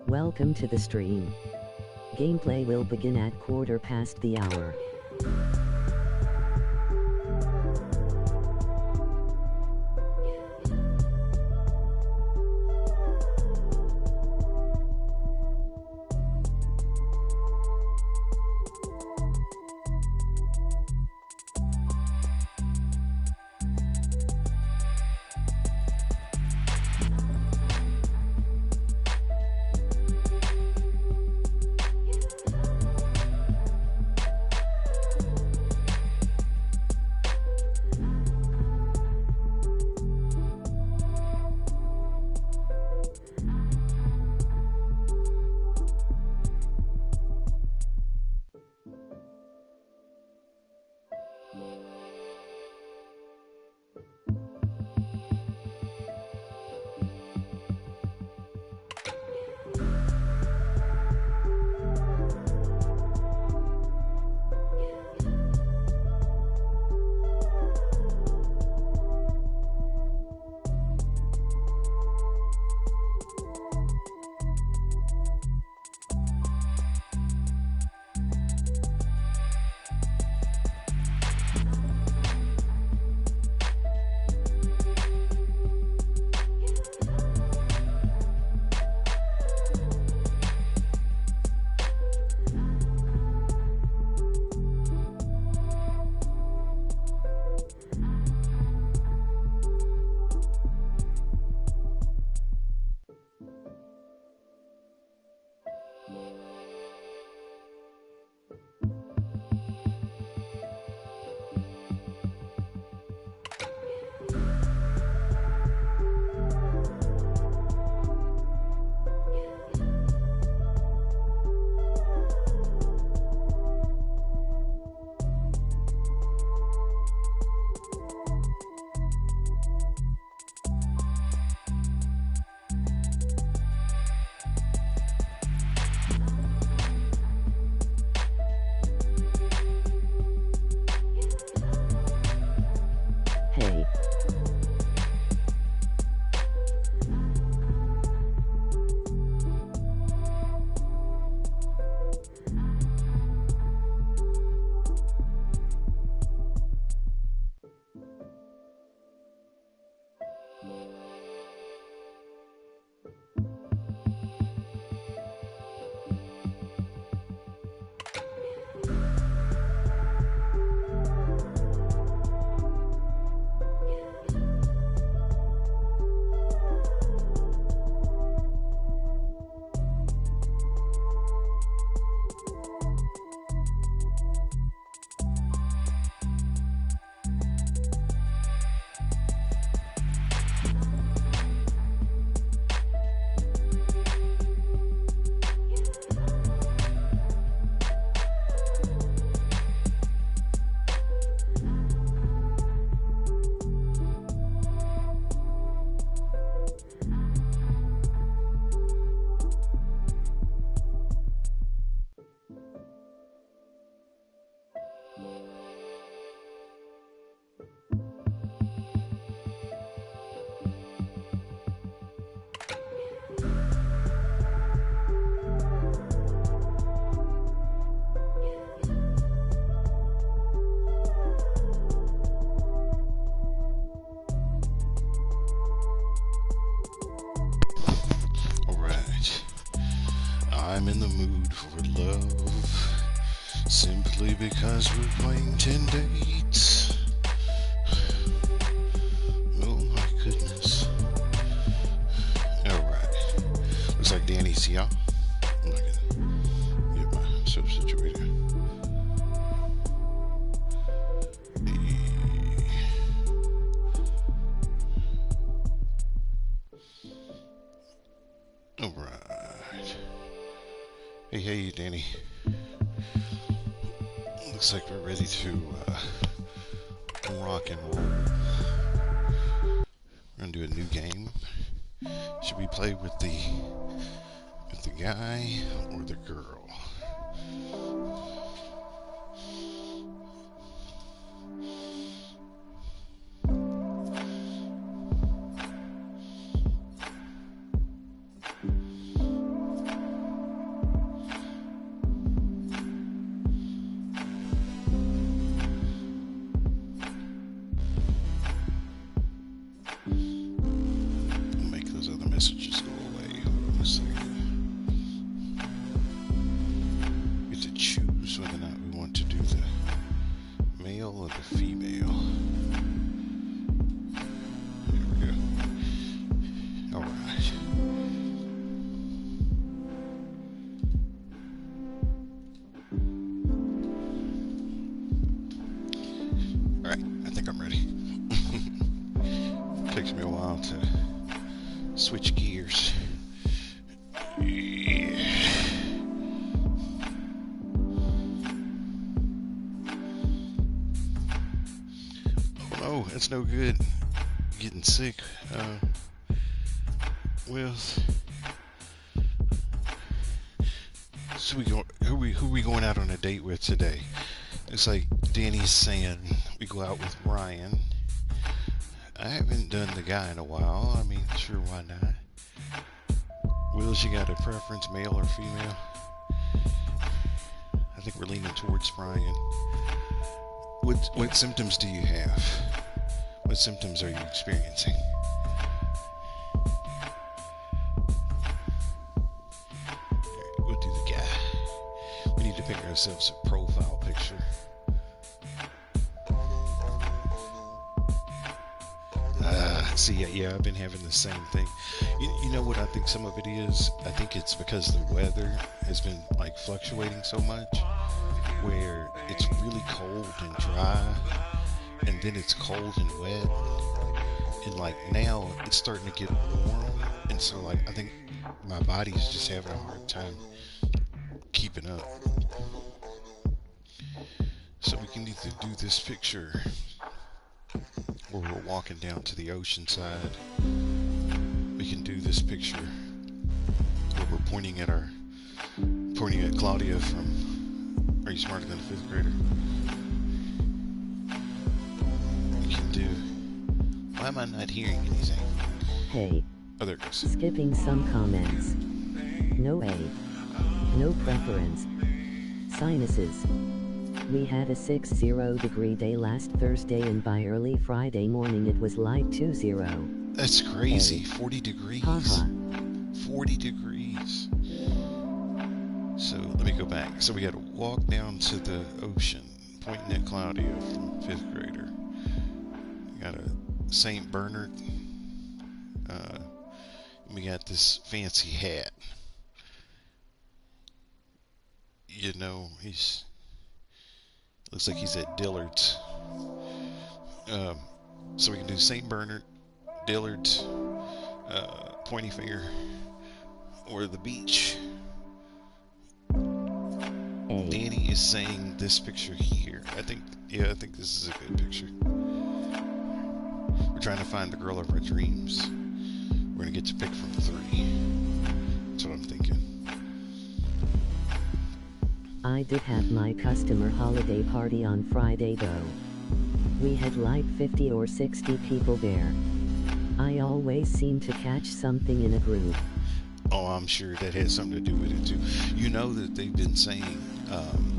Welcome to the stream. Gameplay will begin at 1/4 past the hour. Hey. Alright, I'm in the mood for love, simply because we're playing 10 dates. Oh my goodness. Alright, looks like Danny's here. I'm not gonna get myself situated. Alright. Hey, Danny. Looks like we're ready to rock and roll. We're gonna do a new game. Should we play with the guy or the girl? switch gears. Yeah. Oh no, that's no good. Getting sick. Well, so who we going out on a date with today? It's like Danny's saying we go out with Ryan. I haven't done the guy in a while. I mean, sure, why not? Wills, you got a preference, male or female? I think we're leaning towards Ryan. What symptoms do you have? What symptoms are you experiencing? Alright, we'll do the guy. We need to pick ourselves a profile picture. See, yeah, I've been having the same thing. You know what I think some of it is? I think it's because the weather has been like fluctuating so much, where it's really cold and dry, and then it's cold and wet, and like now it's starting to get warm, and so like I think my body's just having a hard time keeping up. So we can either do this picture where we're walking down to the ocean side. We can do this picture where we're pointing at Claudia from Are You Smarter Than a Fifth Grader? We can do Why Am I Not Hearing Anything? Hey. Oh, there it goes. Skipping some comments. No A. No preference. Sinuses. We had a 60-degree day last Thursday, and by early Friday morning it was like 20. That's crazy. 40 degrees. Haha. 40 degrees. So let me go back. So we got to walk down to the ocean, pointing at Claudia from fifth grader. We got a St. Bernard. We got this fancy hat. You know, looks like he's at Dillard's. So we can do St. Bernard, Dillard's, pointy finger, or the beach. A. Danny is saying this picture here. I think this is a good picture. We're trying to find the girl of our dreams. We're gonna get to pick from 3. That's what I'm thinking. I did have my customer holiday party on Friday though. We had like 50 or 60 people there. I always seem to catch something in a group. Oh, I'm sure that has something to do with it too. You know that they've been saying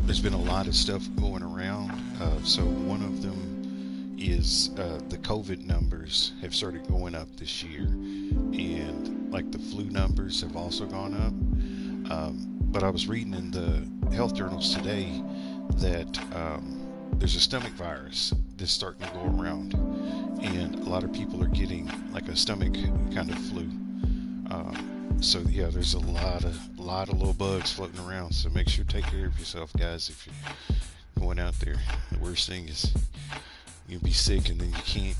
there's been a lot of stuff going around. So one of them is the COVID numbers have started going up this year, and like the flu numbers have also gone up. But I was reading in the health journals today that there's a stomach virus that's starting to go around, and a lot of people are getting like a stomach kind of flu. So yeah, there's a lot of little bugs floating around. So make sure to take care of yourself, guys. If you're going out there, the worst thing is you'll be sick, and then you can't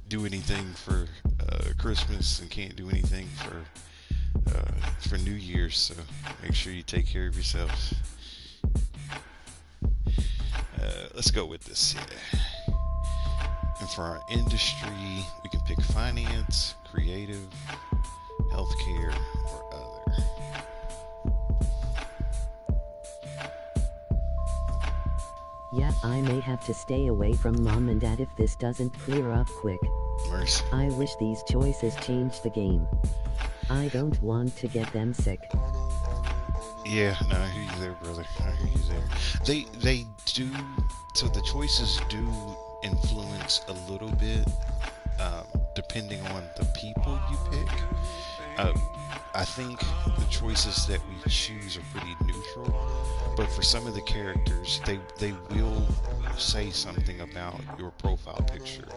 do anything for Christmas and can't do anything for New Year's. So make sure you take care of yourselves. Let's go with this. Yeah. And for our industry, we can pick finance, creative, healthcare, or other. Yeah, I may have to stay away from mom and dad if this doesn't clear up quick. Mercy. I wish these choices changed the game. I don't want to get them sick. Yeah, no, I hear you there, brother. I hear you there. They do, so the choices do influence a little bit, depending on the people you pick. I think the choices that we choose are pretty neutral, but for some of the characters, they will say something about your profile picture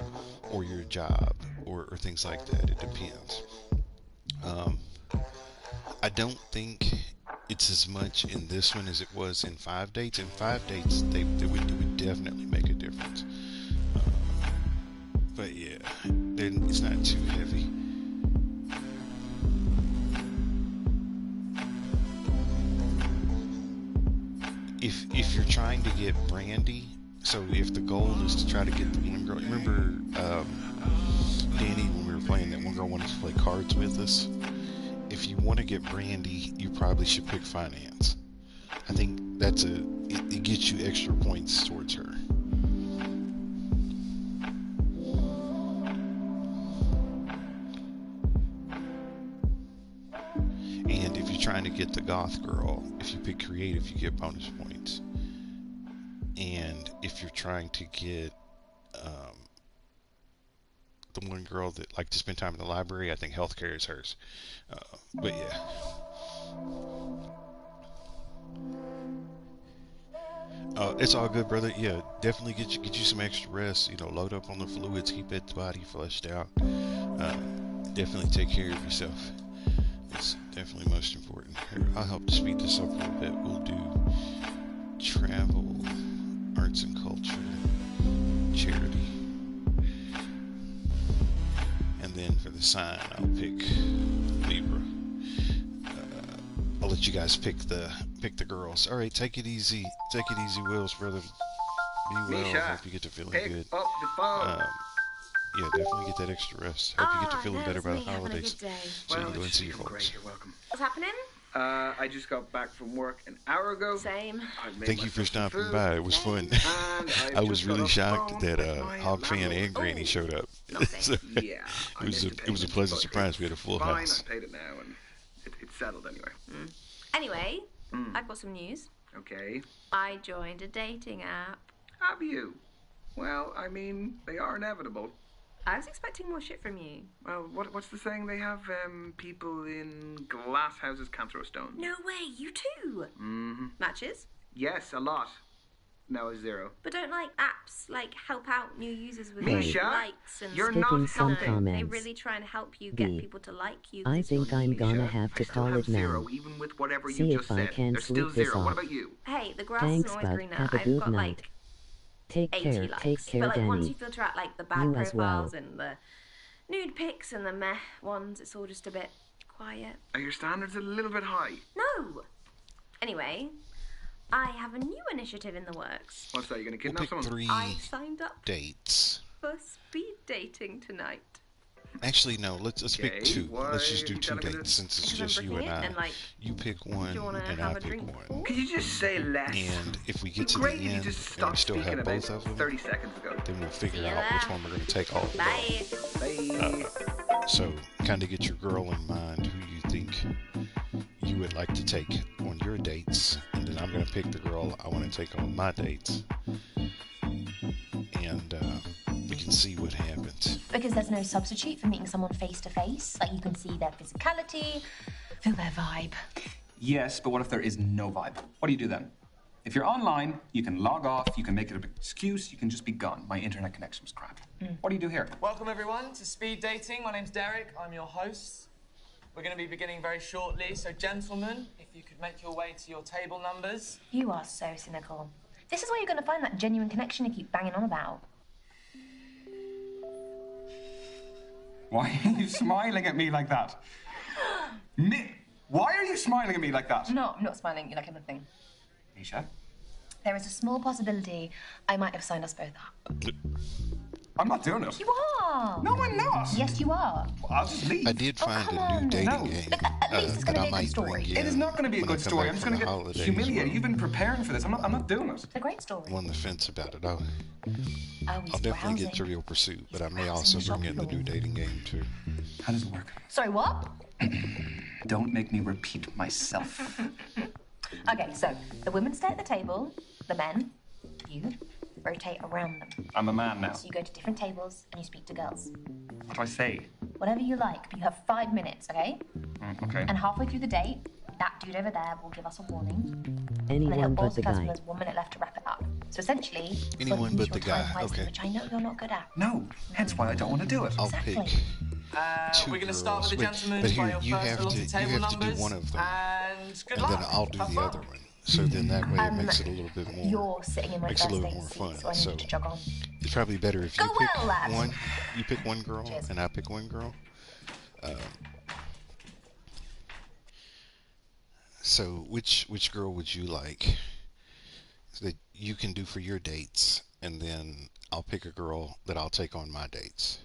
or your job or things like that. It depends. I don't think it's as much in this one as it was in 5 dates. In 5 dates, they would definitely make a difference. But yeah, it's not too heavy. if you're trying to get Brandy, so if the goal is to try to get the one girl, remember Danny when we were playing that one girl wanted to play cards with us. If you want to get Brandy, you probably should pick finance. I think it gets you extra points towards her. And if you're trying to get the goth girl, if you pick creative, you get bonus points. And if you're trying to get the one girl that liked to spend time in the library, I think healthcare is hers. But yeah. It's all good, brother. Yeah, definitely get you some extra rest. Load up on the fluids, keep that body fleshed out. Definitely take care of yourself. It's definitely most important. Here, I'll help to speed this up a little bit. We'll do travel, arts and culture, charity. And then for the sign, I'll pick Libra. I'll let you guys pick the girls. All right, take it easy. Take it easy, Wills, brother. Be well. Misha, Hope you get to feeling pick good. up the phone. Yeah, definitely get that extra rest. Hope you get to feeling better by the holidays. Well, So you can go and see your great. folks. You're welcome. What's happening? I just got back from work an hour ago. Same. Thank you for stopping by. It was fun. I was really shocked that Hog Fan and Granny showed up. So, Yeah. it was a pleasant surprise. We had a full Fine, house. I paid it now, and it's settled anyway. Anyway, I've got some news. Okay. I joined a dating app. Have you? Well, I mean, they are inevitable. I was expecting more shit from you. Well, what's the saying? They have people in glass houses can't throw stones. No way, you too. Mm-hmm. Matches? Yes, a lot. No, 0. But don't apps help out new users with Misha, likes and you're Skipping not some helping. comments. They really try and help you get B. people to like you. I 'cause think you're I'm new. gonna Misha, have to I still call have it now. 0, even with whatever See you if just I said. can There's still sleep this 0. What off. about you? Hey, the grass Thanks, isn't always bud. greener. Have a I've good got night. Take 80 care. likes. Take care, but once Danny. you filter out the bad You as well. profiles and the nude pics and the meh ones, it's all just a bit quiet. Are your standards a little bit high? No. Anyway, I have a new initiative in the works. What's that? You're gonna We'll kidnap pick someone? 3 I signed up dates. for speed dating tonight. Actually, no. Let's pick Okay, 2. why Let's just are do you 2 telling me dates this? since it's Because I'm just you booking and it I. and, You pick do one you want to and have I a pick drink? one. Could you just say less? And if we get It'd to be the great if you end just and we stopped still speaking have about both of them, 30 seconds ago. then we'll figure See you out which there. one we're going to take all of them. Bye. Bye. So, kind of get your girl in mind who you think you would like to take on your dates, and then I'm going to pick the girl I want to take on my dates, and we can see what happens. Because there's no substitute for meeting someone face to face. You can see their physicality, feel their vibe. Yes, but what if there is no vibe? What do you do then? If you're online, you can log off, you can make it an excuse, you can just be gone. My internet connection was crap. What do you do here? Welcome everyone to Speed Dating. My name's Derek, I'm your host. We're going to be beginning very shortly, so gentlemen, if you could make your way to your table numbers. You are so cynical. This is where you're going to find that genuine connection you keep banging on about. Why are you smiling at me like that? Why are you smiling at me like that? No, I'm not smiling at you like anything. Misha? There is a small possibility I might have signed us both up. I'm not doing it. You are! No, I'm not. Yes, you are. I'll just leave. I did find come a on. new dating No. game Look, at least it's that gonna I be a good might story. bring in. It is not going to be a when I good come story. back I'm just from going to the get holidays. humiliated. Well, You've been preparing for this. I'm not doing it. It's a great story. I'm on the fence about it. I'll Always definitely get browsing. Trivial Pursuit, but I may browsing also the shop bring in the floor. new dating game too. How does it work? Sorry, what? Don't make me repeat myself. Okay, so the women stay at the table, the men, you, rotate around them. I'm a man now. So you go to different tables and you speak to girls. What do I say? Whatever you like, but you have 5 minutes, okay? Okay. And halfway through the date, that dude over there will give us a warning. And then Anyone he'll but pause the because guy. there's 1 minute left to wrap it up. So essentially, you've got to Anyone use but your the time guy, wisely, okay. which I know you're not good at. No, hence why I don't want to do it. I'll Exactly. pick two We're going to girls. start with the Wait, gentlemen but by here your you first have allotted to table do numbers. one of them, And good and luck. then I'll do Have the fun. other one. So then that way it makes it a little bit more. You're sitting in my makes it a first little date more seat, fun. so I need So you to jog on. it's probably better if Go you pick well, lad. one. You pick one girl, Cheers. and I pick one girl. So which girl would you like you can do for your dates, and then I'll pick a girl that I'll take on my dates.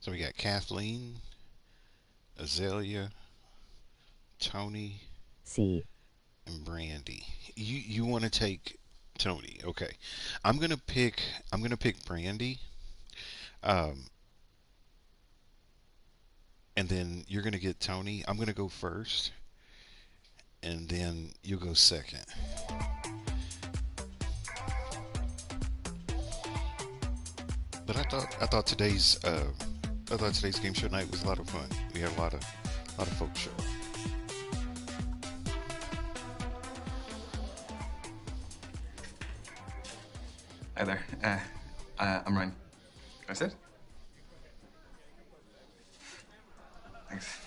So we got Kathleen, Azalea, Tony, C. and Brandy. You want to take Tony? Okay, I'm gonna pick Brandy. Um, and then you're gonna get Tony. I'm gonna go first, and then you go second. But I thought today's game show night was a lot of fun. We had a lot of folks show up. Hi there. I'm Ryan. Can I sit? Thanks.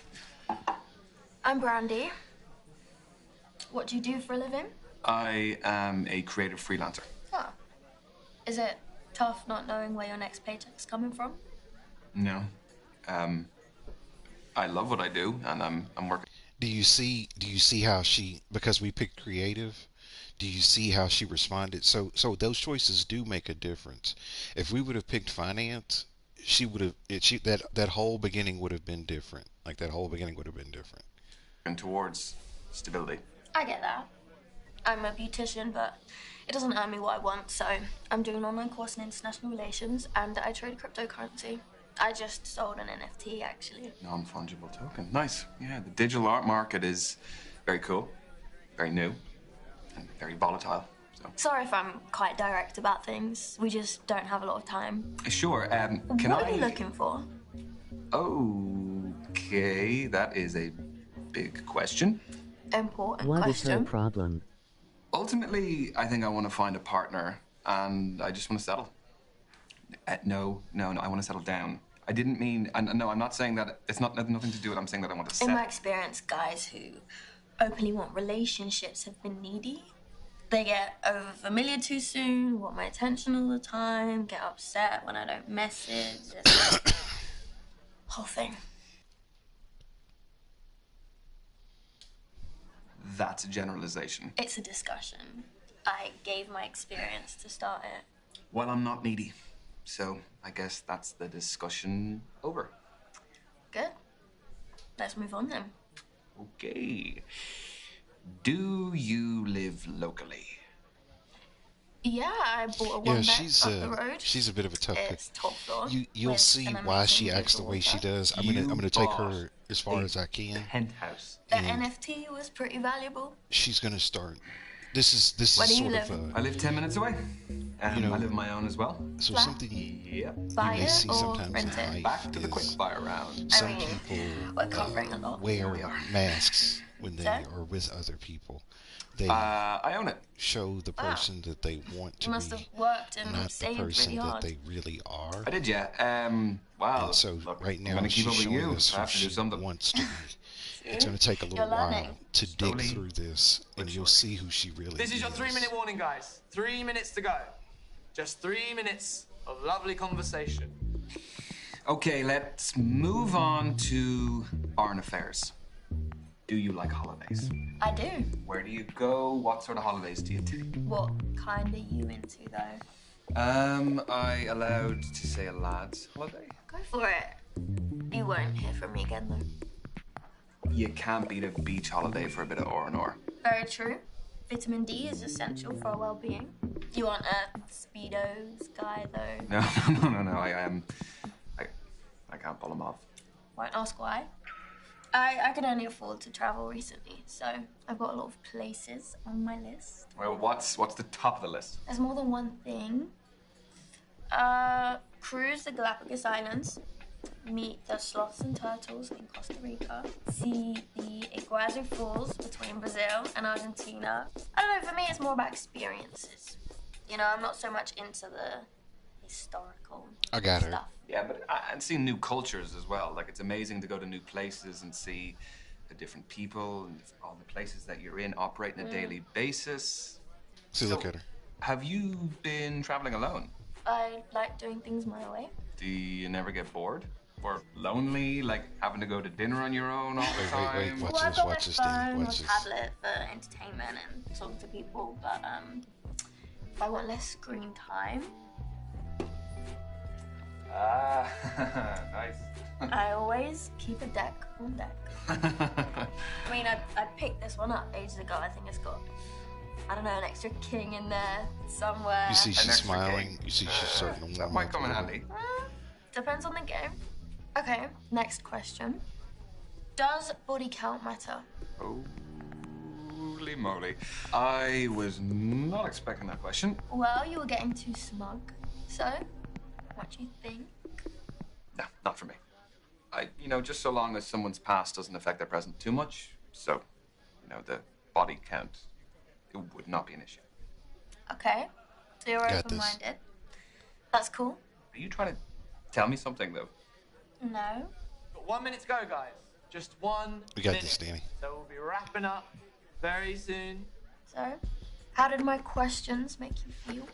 I'm Brandy. What do you do for a living? I am a creative freelancer. Oh. Is it tough not knowing where your next paycheck's coming from? No. I love what I do, and I'm working. Do you see how she, because we picked creative, do you see how she responded? So those choices do make a difference. If we would have picked finance, she would have that whole beginning would have been different. Like that whole beginning would have been different. And towards stability. I get that. I'm a beautician, but it doesn't earn me what I want, so I'm doing an online course in international relations, and I trade cryptocurrency. I just sold an NFT, actually. Non-fungible token. Nice. Yeah, the digital art market is very cool, very new, and very volatile. So. Sorry if I'm quite direct about things. We just don't have a lot of time. Sure. Can what are you looking for? Okay, that is a big question. Important What is question. her problem? Ultimately, I think I want to find a partner, and I just want to settle. No, I want to settle down. I didn't mean, and no, I'm not saying that, it's not nothing to do with it. I'm saying that I want to settle. In my experience, guys who openly want relationships have been needy. They get over familiar too soon, want my attention all the time, get upset when I don't message. It's whole thing. That's a generalization. It's a discussion. I gave my experience to start it. Well, I'm not needy. So I guess that's the discussion over. Good. Let's move on then. Okay. Do you live locally? Yeah, I bought a Yeah, one bed up the road. she's a bit of a tough It's top floor. You'll with see an why amazing she acts the visual way she water. does. I'm gonna take her as far as I can. Penthouse. The NFT was pretty valuable. She's gonna start. This is Where do you sort live? of I live 10 minutes away. You know- I live my own as well. so Flat? something you Yep. Buy may it see or sometimes rent in it. life Back to the quick is fire round. some I mean, people we're covering a lot. wear we are. masks when they Sorry? are with other people. They I own it. show the person that they want You to must be, have worked and not the saved person really that hard. they really are. I did, yeah. Wow. And so look, right I'm now gonna keep she's up with showing you. us I who have to do she something. wants to be. It's going to take a little You're learning. while to dig Slowly, through this, and but you'll surely. see who she really This is your 3-minute warning, guys. 3 minutes to go. Just 3 minutes of lovely conversation. Okay, let's move on to foreign affairs. Do you like holidays? I do. Where do you go? What sort of holidays do you take? What kind are you into, though? I allowed to say a lad's holiday? Go for it. You won't hear from me again, though. You can't beat a beach holiday for a bit of R&R. Very true. Vitamin D is essential for our well-being. You aren't a Speedos guy, though. No. I can't pull them off. Won't ask why. I could only afford to travel recently, so I've got a lot of places on my list. Well, what's the top of the list? There's more than one thing. Cruise the Galapagos Islands. Meet the sloths and turtles in Costa Rica. See the Iguazu Falls between Brazil and Argentina. I don't know, for me it's more about experiences. You know, I'm not so much into the historical I got her. stuff. Yeah, but and seeing new cultures as well. Like, it's amazing to go to new places and see the different people and all the places that you're in operate on a daily basis. See, look at her. Have you been traveling alone? I like doing things my way. Do you never get bored? Or lonely, like having to go to dinner on your own all the time? Wait. Well, Watch I've this, got watch my this, Danny. phone or Watch this. tablet for entertainment and talking to people, but if I want less screen time, Nice. I always keep a deck on deck. I mean, I picked this one up ages ago. I think it's got, I don't know, an extra king in there somewhere. You see she's extra smiling. game. You see she's starting to That warm might up. come in a little. handy. Depends on the game. Okay, next question. Does body count matter? Holy moly. I was not expecting that question. Well, you were getting too smug. So, what do you think? No, not for me. Just so long as someone's past doesn't affect their present too much. So, the body count, it would not be an issue. Okay, so you're Got this. open-minded. That's cool. Are you trying to tell me something, though? No. Got 1 minute to go, guys. Just 1 We got minute. this, Danny. So we'll be wrapping up very soon. So, how did my questions make you feel?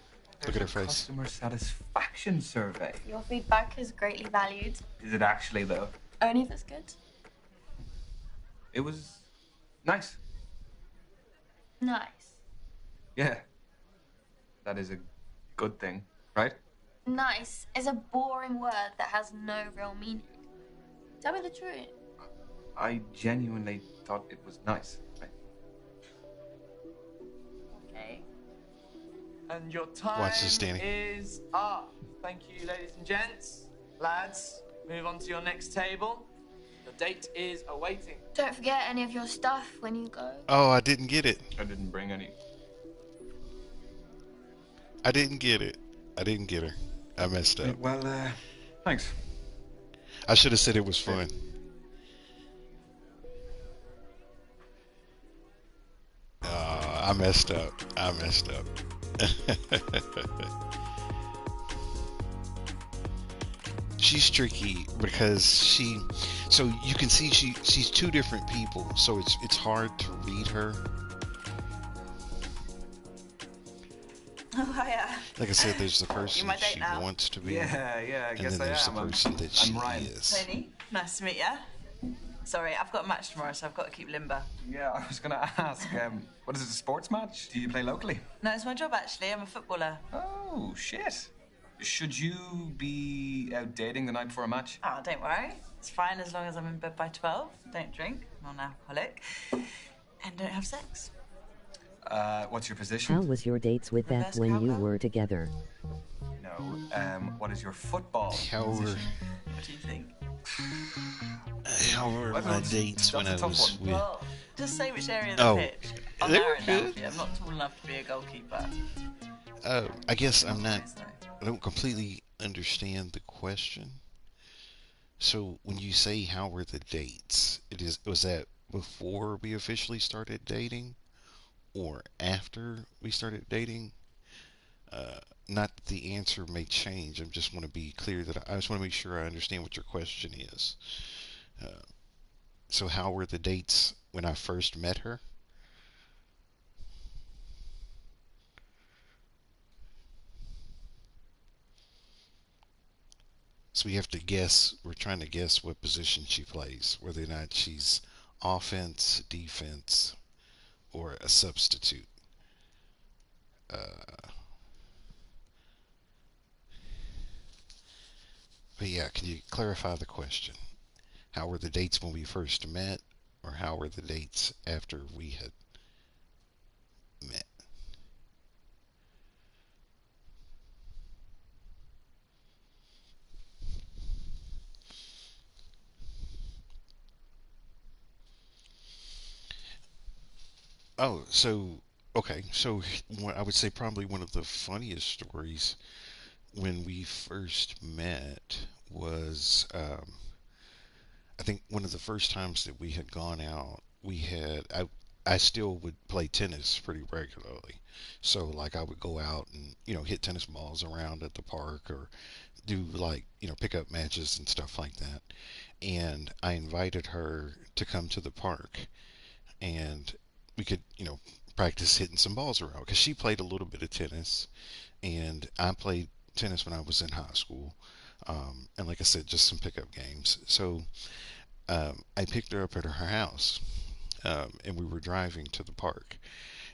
Look at her face. Customer satisfaction survey. Your feedback is greatly valued. Is it actually, though? Only if it's good. It was nice. Nice. Yeah. That is a good thing, right? Nice is a boring word that has no real meaning. Tell me the truth. I genuinely thought it was nice. Right? Okay. And your time Watch this, Danny. is up. Thank you, ladies and gents. Lads, move on to your next table. Your date is awaiting. Don't forget any of your stuff when you go. Oh, I didn't get it. I didn't bring any. I didn't get it. I didn't get her. I messed up. Well, thanks. I should have said it was fun. I messed up. I messed up. She's tricky because so you can see she's two different people, so it's hard to read her. Oh, hiya. Like I said, there's the person You my date she now? wants to be, Yeah, I and guess then I there's am. the person that she I'm Ryan. is. Tony, nice to meet you. Sorry, I've got a match tomorrow, so I've got to keep limber. Yeah, I was gonna ask, what is it, a sports match? Do you play locally? No, it's my job, actually. I'm a footballer. Oh, shit. Should you be out dating the night before a match? Oh, don't worry. It's fine as long as I'm in bed by 12. Don't drink. I'm non-alcoholic. And don't have sex. What's your How position? was your dates with Beth Reverse when you cowbell? were together? No. What is your football How were position? What do you think? how were Well, my that's- dates when I that's a tough was one. with? Well, just say which area of Oh, the pitch. I'll they narrow were it down good. for you. I'm not tall enough to be a goalkeeper. I guess I'm not. So, I don't completely understand the question. So when you say how were the dates, was that before we officially started dating, or after we started dating? Not that the answer may change. I just want to be clear that I just want to make sure I understand what your question is. So how were the dates when I first met her? So we have to guess, we're trying to guess what position she plays, whether or not she's offense, defense, or a substitute. But yeah, can you clarify the question? How were the dates when we first met, or how were the dates after we had met? Oh, so okay, so I would say probably one of the funniest stories when we first met was I think one of the first times that we had gone out, I still would play tennis pretty regularly. So like I would go out and, hit tennis balls around at the park or do like, pickup matches and stuff like that. And I invited her to come to the park and we could, practice hitting some balls around because she played a little bit of tennis and I played tennis when I was in high school. And like I said, just some pickup games. So I picked her up at her house, and we were driving to the park.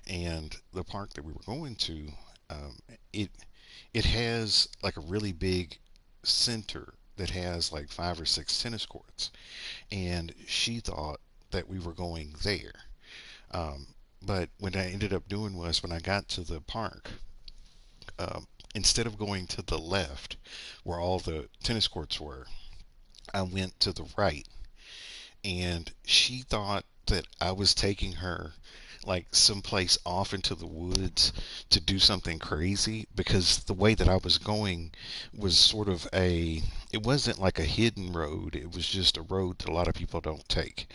And the park that we were going to, um, it it has like a really big center that has like 5 or 6 tennis courts, and she thought that we were going there. Um, but what I ended up doing was when I got to the park, instead of going to the left where all the tennis courts were, I went to the right, and she thought that I was taking her like someplace off into the woods to do something crazy, because the way that I was going was sort of it wasn't like a hidden road. It was just a road that a lot of people don't take.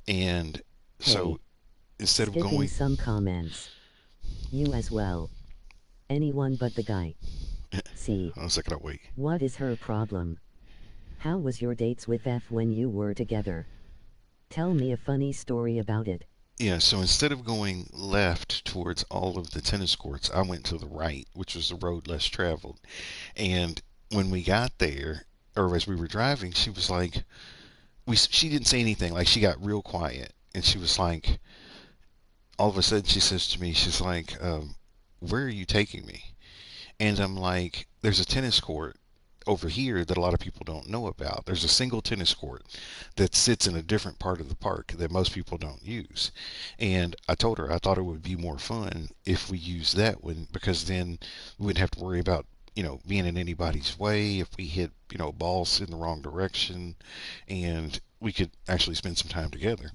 And so Hey, instead of skipping going, some comments. You as well. Anyone but the guy. See, I was like, oh, wait. what is her problem? How was your dates with F when you were together? Tell me a funny story about it. Yeah, so instead of going left towards all of the tennis courts, I went to the right, which was the road less traveled. And when we got there, or as we were driving, she was like, she didn't say anything. Like, she got real quiet, and she was like, all of a sudden, she says to me, she's like, where are you taking me? And I'm like, there's a tennis court over here that a lot of people don't know about. There's a single tennis court that sits in a different part of the park that most people don't use. And I told her I thought it would be more fun if we used that one, because then we wouldn't have to worry about, being in anybody's way if we hit, balls in the wrong direction, and we could actually spend some time together.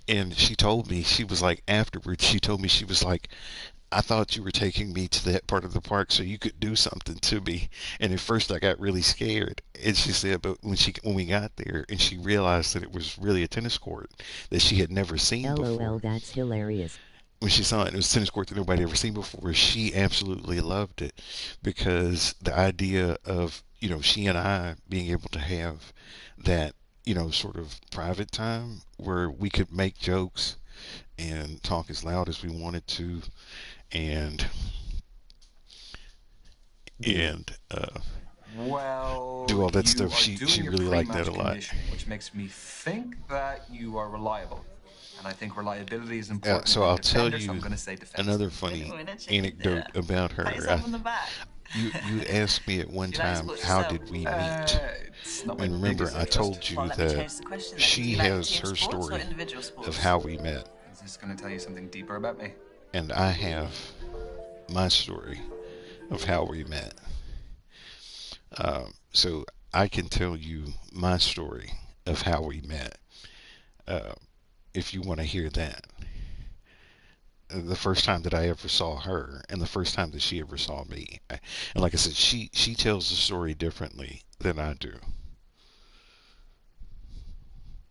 And she told me, she was like, afterwards, she told me, she was like, I thought you were taking me to that part of the park so you could do something to me. And at first I got really scared. And she said, but when we got there and she realized that it was really a tennis court that she had never seen before. LOL, that's hilarious. When she saw it, it was a tennis court that nobody had ever seen before. She absolutely loved it, because the idea of, she and I being able to have that, sort of private time where we could make jokes and talk as loud as we wanted to, and Well, do all that you stuff. are She doing your really liked pre-match that a lot. conditioning, which makes me think that you are reliable. And I think reliability is important. So in a I'll tell defender, so I'm you going to say defense. another funny anecdote about her. Pat yourself on the back. You asked me at one Do you like time, sports how yourself? did we meet? It's not my And remember, biggest I interest. told you Well, let me that change the question then. Do she you like has team her sports or story individual sports? of how we met, Is this going to tell you something deeper about me? and I have my story of how we met. So I can tell you my story of how we met, if you want to hear that. The first time that I ever saw her, and the first time that she ever saw me. And like I said, she tells the story differently than I do.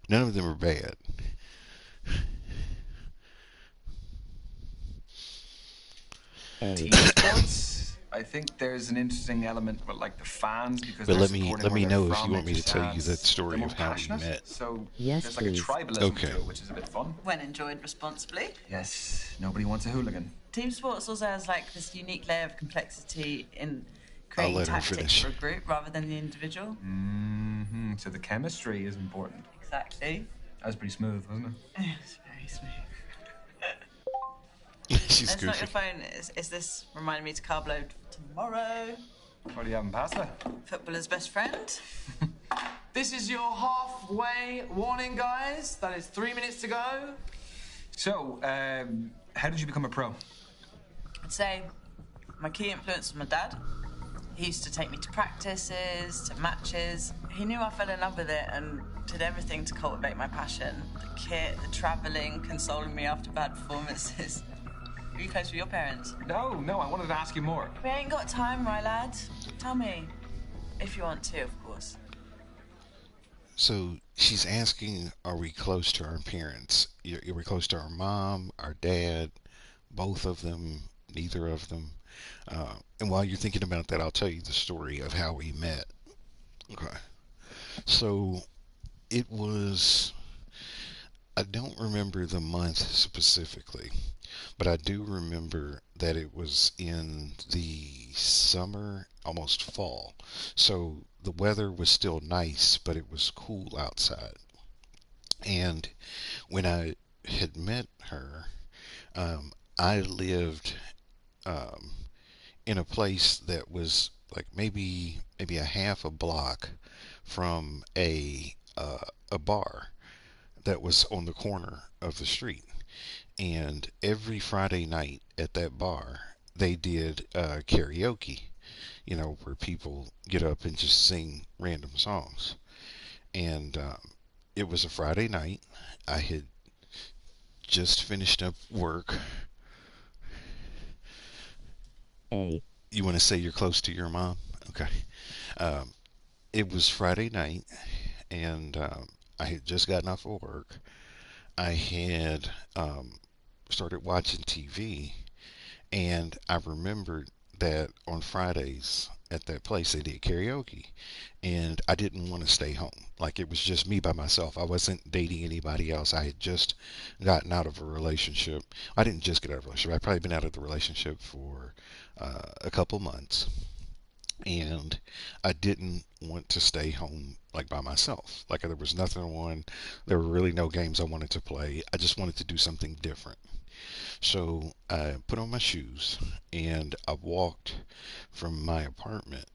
None of them are bad. Team sports. I think there's an interesting element with like the fans, because But they're let me supporting where they're know if from. you want me to tell you And that story they're more of how we passionate. met. So Yes, there's like please. a tribalism Okay. to it, which is a bit fun. When enjoyed responsibly. Yes, nobody wants a hooligan. Team sports also has like this unique layer of complexity in I'll creating let her tactics finish. for a group rather than the individual. So the chemistry is important. Exactly. That was pretty smooth, wasn't it? It's very smooth. She's It's not goofy. your phone. Is this reminding me to carb load tomorrow? What are you having pasta? Footballer's best friend. This is your halfway warning, guys. That is 3 minutes to go. So, how did you become a pro? I'd say my key influence was my dad. He used to take me to practices, to matches. He knew I fell in love with it and did everything to cultivate my passion. The kit, the travelling, consoling me after bad performances. Are you close with your parents? No, I wanted to ask you more. We ain't got time, right, lad? Tell me. If you want to, of course. So she's asking, are we close to our parents? Are we close to our mom, our dad, both of them, neither of them? And while you're thinking about that, I'll tell you the story of how we met. Okay. So it was, I don't remember the month specifically, but I do remember that it was in the summer, almost fall. So the weather was still nice, but it was cool outside. And when I had met her, I lived um, in a place that was like maybe a half a block from a bar that was on the corner of the street. And every Friday night at that bar, they did karaoke, where people get up and just sing random songs. And it was a Friday night. I had just finished up work. A. You want to say you're close to your mom? Okay. Um, it was Friday night, and I had just gotten off of work. I had started watching TV, and I remembered that on Fridays at that place they did karaoke, and I didn't want to stay home. Like it was just me by myself. I wasn't dating anybody else. I had just gotten out of a relationship. I didn't just get out of a relationship. I'd probably been out of the relationship for a couple months, and I didn't want to stay home like by myself. Like there was nothing on. There were really no games I wanted to play. I just wanted to do something different. So I put on my shoes and I walked from my apartment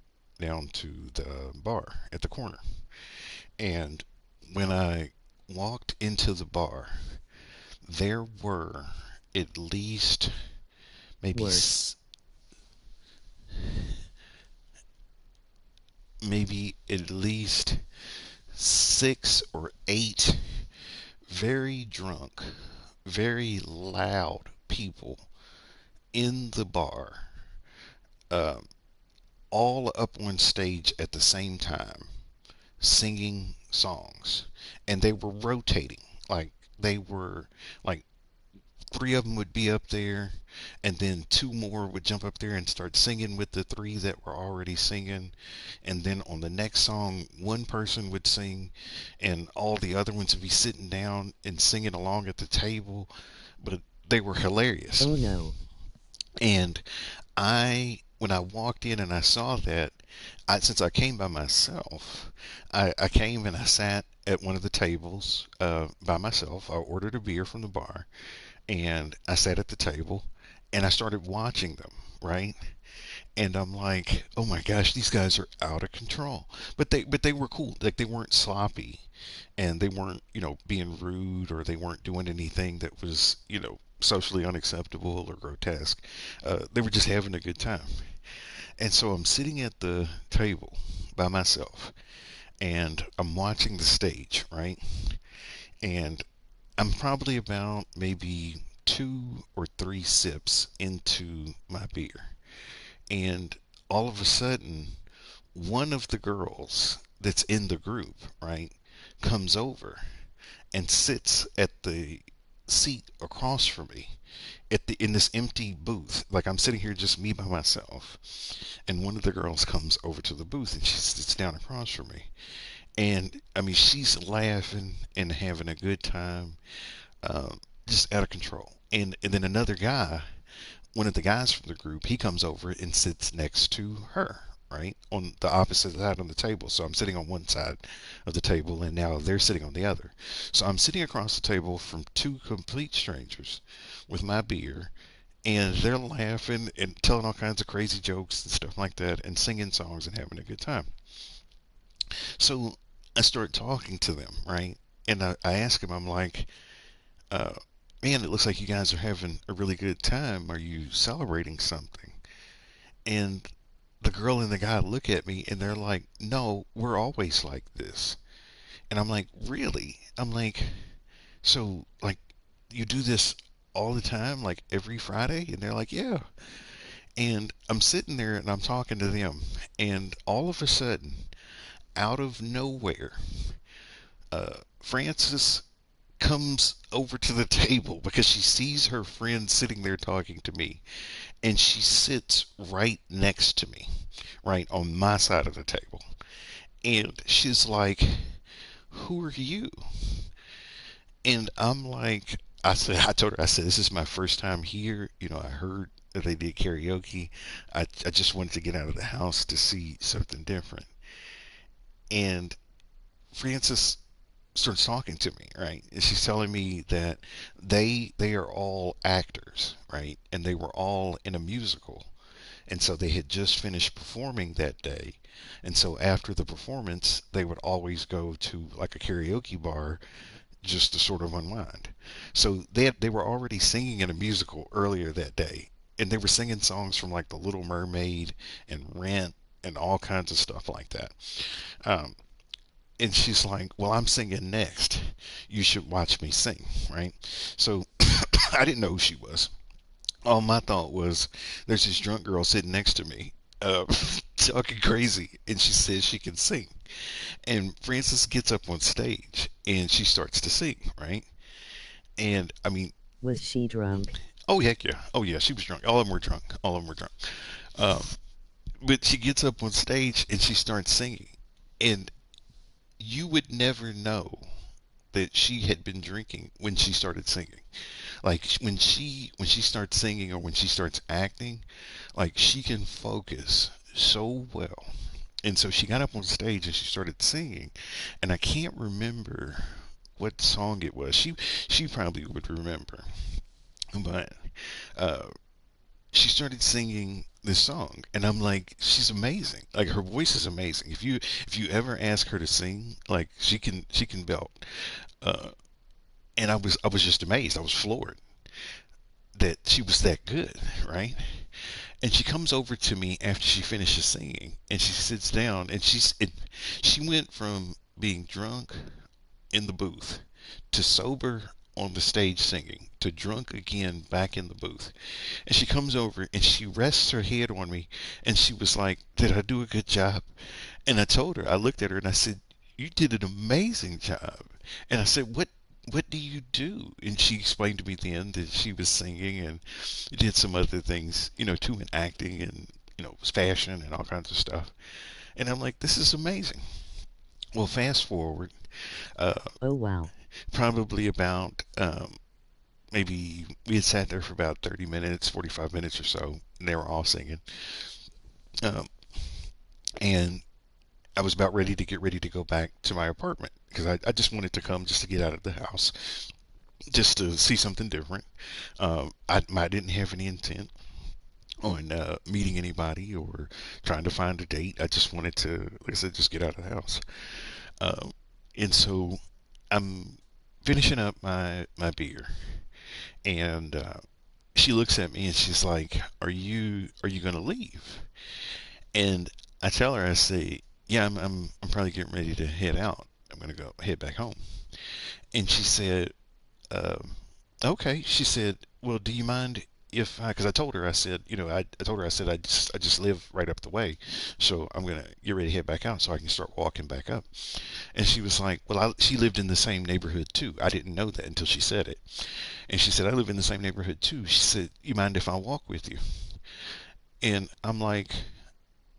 down to the bar at the corner. And when I walked into the bar, there were at least maybe Worse. maybe at least 6 or 8 very drunk, very loud people in the bar, um, all up on stage at the same time, singing songs, and they were rotating. Like they were like three of them would be up there, and then two more would jump up there and start singing with the three that were already singing. And then on the next song, one person would sing, and all the other ones would be sitting down and singing along at the table. But they were hilarious. Oh no. And when I walked in and I saw that, since I came by myself, I came and I sat at one of the tables by myself. I ordered a beer from the bar, and I sat at the table and I started watching them, right? And I'm like, oh my gosh, these guys are out of control. But they were cool. Like they weren't sloppy, and they weren't being rude, or they weren't doing anything that was socially unacceptable or grotesque. They were just having a good time. And so I'm sitting at the table by myself, and I'm watching the stage, right? And I'm probably about maybe 2 or 3 sips into my beer. And all of a sudden, one of the girls that's in the group, right, comes over and sits at the seat across from me in this empty booth. Like I'm sitting here just me by myself. And one of the girls comes over to the booth and she sits down across from me. And I mean, she's laughing and having a good time, just out of control. And then another guy, one of the guys from the group, he comes over and sits next to her, right, on the opposite side of the table. So I'm sitting on one side of the table, and now they're sitting on the other. So I'm sitting across the table from two complete strangers with my beer, and they're laughing and telling all kinds of crazy jokes and stuff like that, and singing songs and having a good time. So I start talking to them, right, and I ask them, I'm like, uh, man, it looks like you guys are having a really good time. Are you celebrating something? And the girl and the guy look at me and they're like, no, we're always like this. And I'm like, really? I'm like, so, like, you do this all the time, like every Friday? And they're like, yeah. And I'm sitting there and I'm talking to them. And all of a sudden, out of nowhere, Frances comes over to the table because she sees her friend sitting there talking to me, and she sits right next to me, right on my side of the table. And she's like, who are you? And I'm like, I told her, I said, this is my first time here. I heard they did karaoke. I just wanted to get out of the house to see something different. And Frances starts talking to me, right? And she's telling me that they are all actors, right? And they were all in a musical. And so they had just finished performing that day. And so after the performance, they would always go to like a karaoke bar just to sort of unwind. So they were already singing in a musical earlier that day. And they were singing songs from like The Little Mermaid and Rent and all kinds of stuff like that. Um, and she's like, "Well, I'm singing next. You should watch me sing," right? So I didn't know who she was. All my thought was, there's this drunk girl sitting next to me, talking crazy, and she says she can sing. And Frances gets up on stage and she starts to sing, right? And I mean, Was she drunk? oh heck yeah, oh yeah, she was drunk. All of them were drunk. All of them were drunk. Um, but she gets up on stage and she starts singing, and you would never know that she had been drinking when she started singing. Like when she starts singing or when she starts acting, like she can focus so well. And so she got up on stage and she started singing, and I can't remember what song it was. She probably would remember, but uh, she started singing this song, and I'm like, she's amazing. Like her voice is amazing. If you ever ask her to sing, like she can belt. Uh, and I was just amazed. I was floored that she was that good, right? And she comes over to me after she finishes singing, and she sits down, and she went from being drunk in the booth to sober on the stage singing to drunk again back in the booth. And she comes over and she rests her head on me, and she was like, "Did I do a good job?" And I told her, I looked at her and I said, "You did an amazing job." And I said, "What do you do?" And she explained to me then that she was singing and did some other things, too, in acting and, fashion and all kinds of stuff. And I'm like, this is amazing. Well, fast forward, uh, Oh wow. probably about maybe we had sat there for about 30 minutes, 45 minutes or so, and they were all singing. Um, and I was about ready to get ready to go back to my apartment because I just wanted to come just to get out of the house, just to see something different. I didn't have any intent on meeting anybody or trying to find a date. I just wanted to, like I said, just get out of the house. Um, and so I'm finishing up my beer, and she looks at me and she's like, "Are you gonna leave?" And I tell her, I say, "Yeah, I'm probably getting ready to head out. I'm gonna go head back home." And she said, um, "Okay." She said, "Well, do you mind if because I told her, I said, I told her, I said, I just live right up the way, so I'm gonna get ready to head back out so I can start walking back up." And she was like, "Well, she lived in the same neighborhood too. I didn't know that until she said it." And she said, "I live in the same neighborhood too." She said, "You mind if I walk with you?" And I'm like,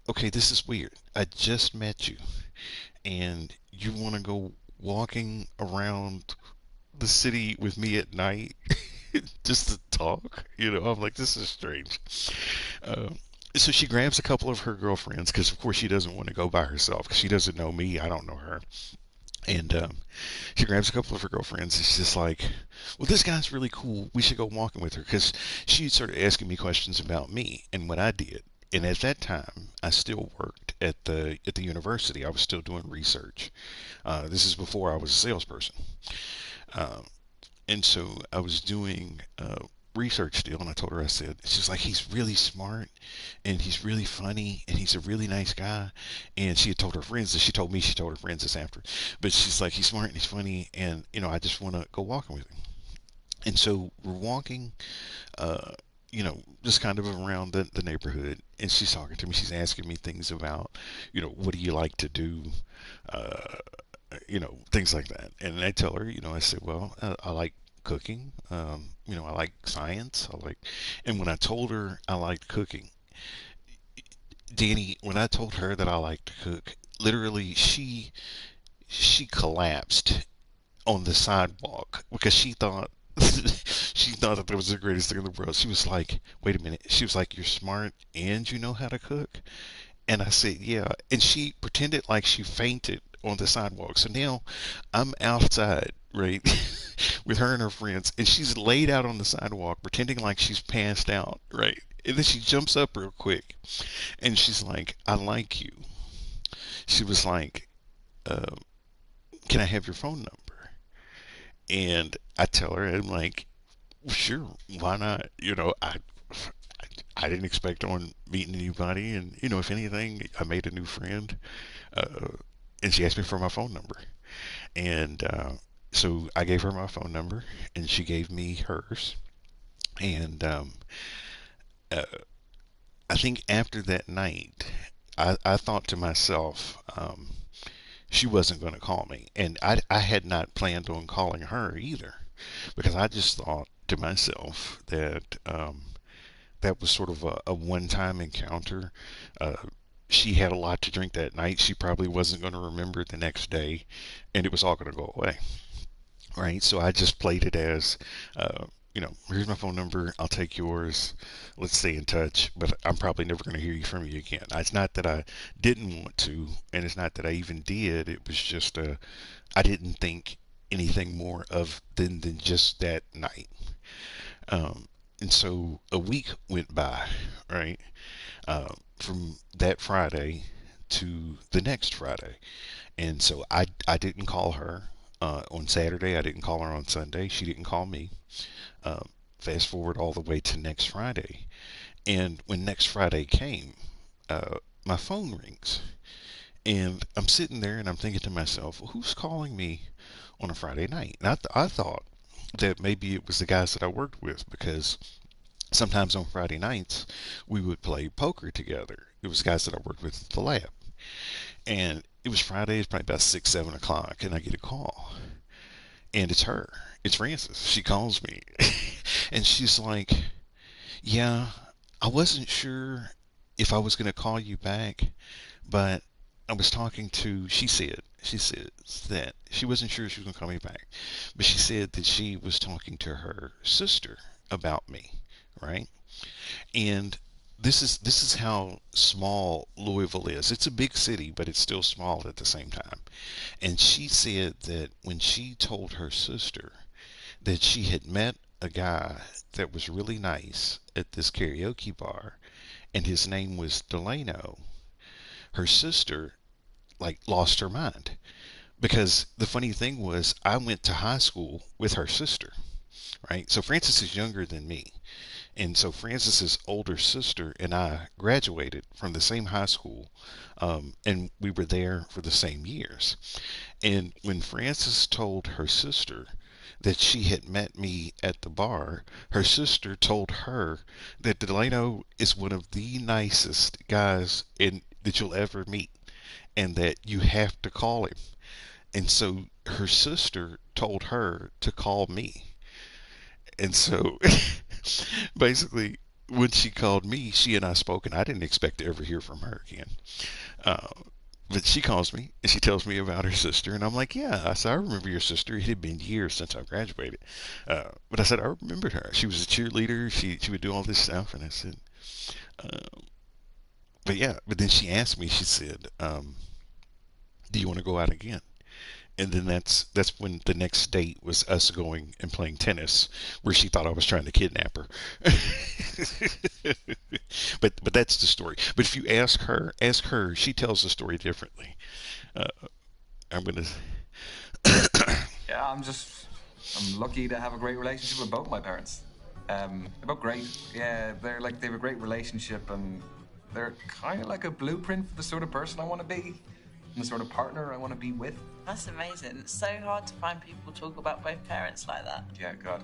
"Okay, this is weird. I just met you, and you want to go walking around the city with me at night just to talk?" I'm like, this is strange. Uh, so she grabs a couple of her girlfriends because, of course, she doesn't want to go by herself because she doesn't know me. I don't know her. And she grabs a couple of her girlfriends. It's just like, "Well, this guy's really cool. We should go walking with her," because she started asking me questions about me and what I did. And at that time, I still worked at the university. I was still doing research. This is before I was a salesperson. Um, and so I was doing research still, and I told her, I said, she's like, "He's really smart, and he's really funny, and he's a really nice guy." And she had told her friends this. She told her friends this after. But she's like, "He's smart and he's funny, and I just want to go walking with him." And so we're walking, just kind of around the neighborhood, and she's talking to me. She's asking me things about, what do you like to do, uh, things like that. And I tell her, I said, "Well, I like cooking. I like science. And when I told her I liked cooking, Danny, when I told her that I liked to cook, literally she collapsed on the sidewalk because she thought She thought that was the greatest thing in the world. She was like, "Wait a minute." She was like, "You're smart and you know how to cook?" And I said, "Yeah." And she pretended like she fainted on the sidewalk. So now I'm outside, right, with her and her friends, and she's laid out on the sidewalk pretending like she's passed out, right? And then she jumps up real quick and she's like, "I like you." She was like, uh, "Can I have your phone number?" And I tell her, I'm like, "Sure, why not?" I didn't expect on meeting anybody, and if anything, I made a new friend, uh, and she asked me for my phone number, and so I gave her my phone number, and she gave me hers, and uh, I think after that night, I thought to myself, she wasn't going to call me, and I had not planned on calling her either, because I just thought to myself that that was sort of a one-time encounter. Uh, she had a lot to drink that night. She probably wasn't going to remember it the next day, and it was all going to go away. Right? So I just played it as, here's my phone number. I'll take yours. Let's stay in touch. But I'm probably never going to hear from you again. It's not that I didn't want to, and it's not that I even did. It was just I didn't think anything more of than just that night. And so a week went by, right? From that Friday to the next Friday. And so I didn't call her on Saturday. I didn't call her on Sunday. She didn't call me. Fast forward all the way to next Friday. And when next Friday came, my phone rings. And I'm sitting there and I'm thinking to myself, well, who's calling me on a Friday night? And I thought that maybe it was the guys that I worked with, because sometimes on Friday nights we would play poker together. It was guys that I worked with at the lab. And it was Friday, it's probably about 6, 7 o'clock, and I get a call. And it's her. It's Frances. She calls me. And she's like, "Yeah, I wasn't sure if I was going to call you back, but I was talking to," she said that she wasn't sure she was going to call me back, but she said that she was talking to her sister about me, right? And this is how small Louisville is. It's a big city, but it's still small at the same time. And she said that when she told her sister that she had met a guy that was really nice at this karaoke bar, and his name was Delano, her sister like lost her mind. Because the funny thing was, I went to high school with her sister, right? So Frances is younger than me. And so Frances's older sister and I graduated from the same high school, and we were there for the same years. And when Frances told her sister that she had met me at the bar, her sister told her that Delano is one of the nicest guys that you'll ever meet, and that you have to call him. And so her sister told her to call me. And so basically, when she called me, she and I spoke, and I didn't expect to ever hear from her again. Uh, but she calls me and she tells me about her sister, and I'm like, "Yeah." I said, "I remember your sister. It had been years since I graduated." But I said, "I remembered her. She was a cheerleader. She would do all this stuff." And I said, "But yeah." But then she asked me. She said, "Do you want to go out again?" And then that's when the next date was us going and playing tennis, where she thought I was trying to kidnap her. But that's the story. But if you ask her, she tells the story differently. Uh, I'm gonna. Yeah, I'm lucky to have a great relationship with both my parents. They're both great. Yeah, they have a great relationship, and they're kind of like a blueprint for the sort of person I want to be and the sort of partner I want to be with. That's amazing. It's so hard to find people talk about both parents like that. Yeah, God.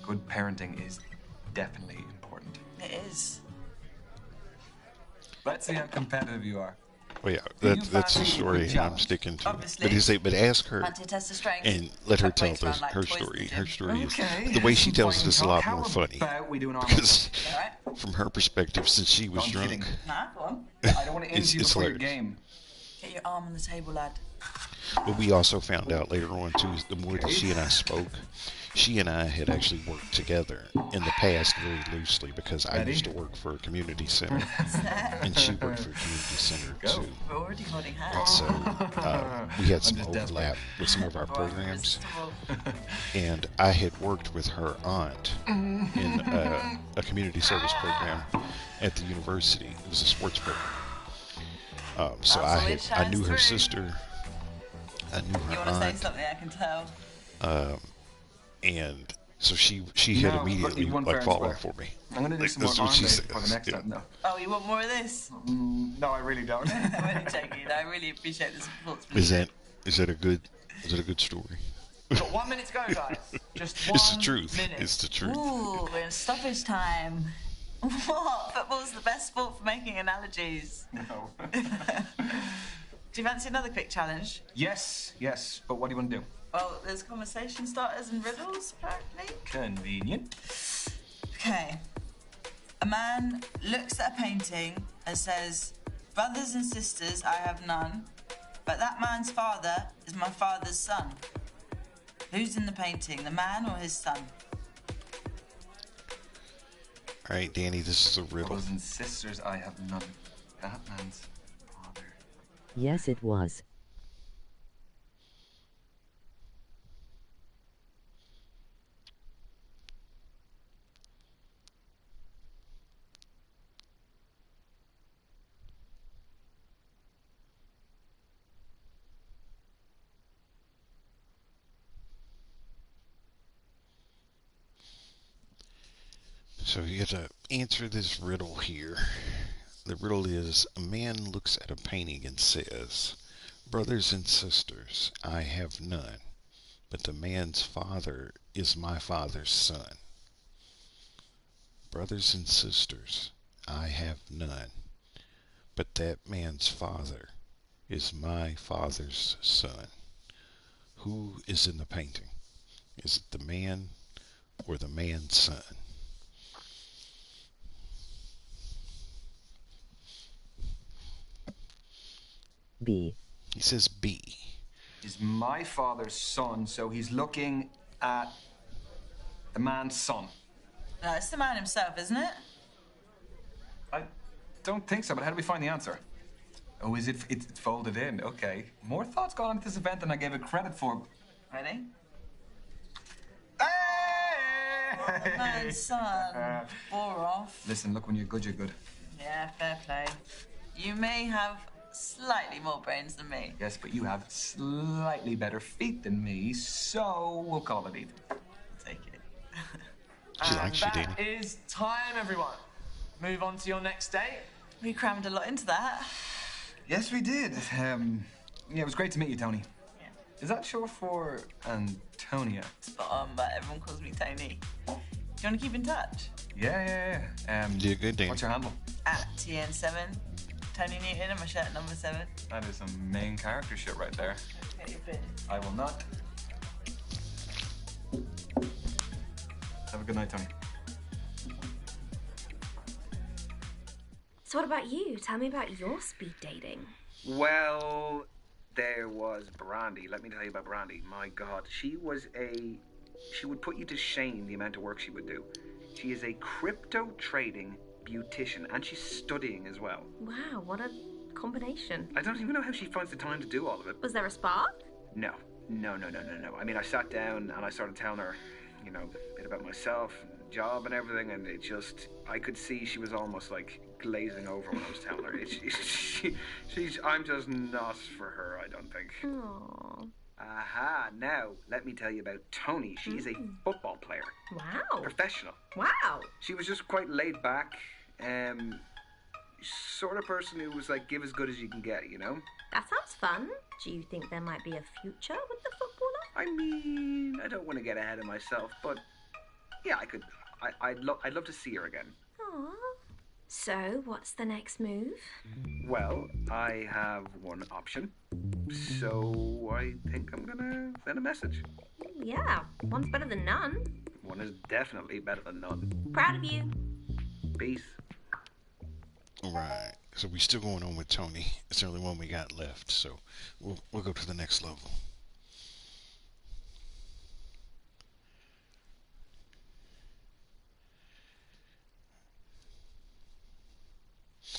Good parenting is definitely important. It is. Let's see how competitive you are. Well, yeah, Do you that's the fancy a story, quick and I'm challenge? sticking to Obviously. it. But ask her Want to test the strength? and let her Like tell weights around, like her toys story. in the Her gym. story is Okay. the way she some tells fighting this a talk. lot How more funny. about we do an arm Because All right. from her perspective, since she was I'm drunk, kidding. Nah, go on. I don't want to It's injure you before your hilarious. game. Get your arm on the table, lad. But we also found out later on too, the more that she and I spoke, she and I had actually worked together in the past very loosely because I used to work for a community center, and she worked for a community center too. We're already holding hands. And so we had some overlap with some of our programs. And I had worked with her aunt in a community service program at the university. It was a sports program. So I knew her sister. I knew her You want to aunt. say something? I can tell. And so she had immediately like fallen for me. I'm gonna do some more arm day for the next time. No. Oh, you want more of this? No, I really don't. I'm only joking. I really appreciate the support. Is that a good story? We've got 1 minute to go, guys. Just 1 It's the truth. minute. It's the truth. Ooh, we're in stoppage time. What? Football's the best sport for making analogies. No. Do you fancy another quick challenge? Yes. But what do you want to do? Well, there's conversation starters and riddles, apparently. Convenient. Okay. A man looks at a painting and says, "Brothers and sisters, I have none, but that man's father is my father's son." Who's in the painting, the man or his son? All right, Danny, this is a riddle. Brothers and sisters, I have none. That man's father. Yes, it was. So you have to answer this riddle here. The riddle is, a man looks at a painting and says, "Brothers and sisters, I have none, but the man's father is my father's son." Brothers and sisters, I have none, but that man's father is my father's son. Who is in the painting? Is it the man or the man's son? B. He says B. He's my father's son, so he's looking at the man's son. No, it's the man himself, isn't it? I don't think so, but how do we find the answer? Oh, is it? It's folded in. Okay. More thoughts gone into this event than I gave it credit for. Ready? Hey! Man's son. Bore off. Listen, look, when you're good, you're good. Yeah, fair play. You may have slightly more brains than me. Yes, but you have slightly better feet than me, so we'll call it even. Take it. She likes you, That Danny. is time, everyone. Move on to your next date. We crammed a lot into that. Yes, we did. Yeah, it was great to meet you, Tony. Yeah. Is that short for Antonia? Spot on, but everyone calls me Tony. Do you want to keep in touch? Yeah. You're good, Danny. What's your handle? At TN7. Tony Newton and my shirt number 7. That is some main character shit right there. Get your bin. I will not. Have a good night, Tony. So what about you? Tell me about your speed dating. Well, there was Brandy. Let me tell you about Brandy. My God, she would put you to shame the amount of work she would do. She is a crypto trading beautician, and she's studying as well. Wow, what a combination. I don't even know how she finds the time to do all of it. Was there a spark? No. I mean, I sat down and I started telling her, a bit about myself, and job and everything, and I could see she was almost like glazing over when I was telling her. I'm just not for her, I don't think. Aww. Aha, now, let me tell you about Tony. She is a football player. Wow. Professional. Wow. She was just quite laid back, sort of person who was like, give as good as you can get, That sounds fun. Do you think there might be a future with the footballer? I mean, I don't want to get ahead of myself, but yeah, I could. I'd love to see her again. Aww. So, what's the next move? Well, I have one option, so I think I'm gonna send a message. Yeah, one's better than none. One is definitely better than none. Proud of you. Peace. Right. So we're still going on with Tony. It's the only one we got left. So we'll go to the next level.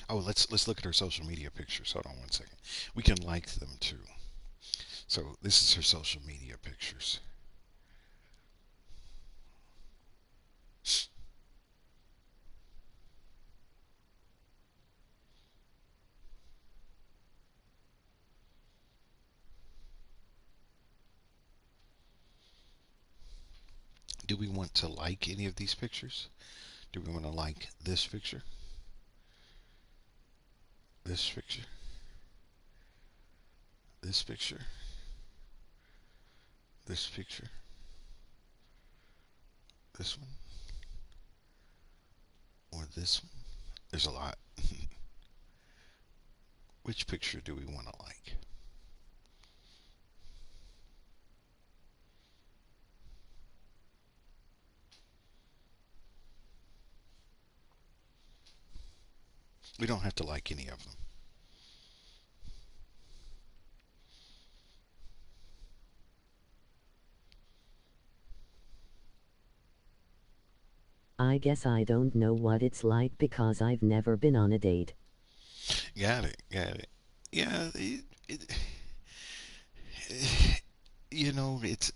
Oh, let's look at her social media pictures. Hold on one second. We can like them too. So this is her social media pictures. Do we want to like any of these pictures? Do we want to like this picture? This picture? This picture? This picture? This one? Or this one? There's a lot. Which picture do we want to like? We don't have to like any of them. I guess I don't know what it's like because I've never been on a date. Got it. Yeah, you know, it's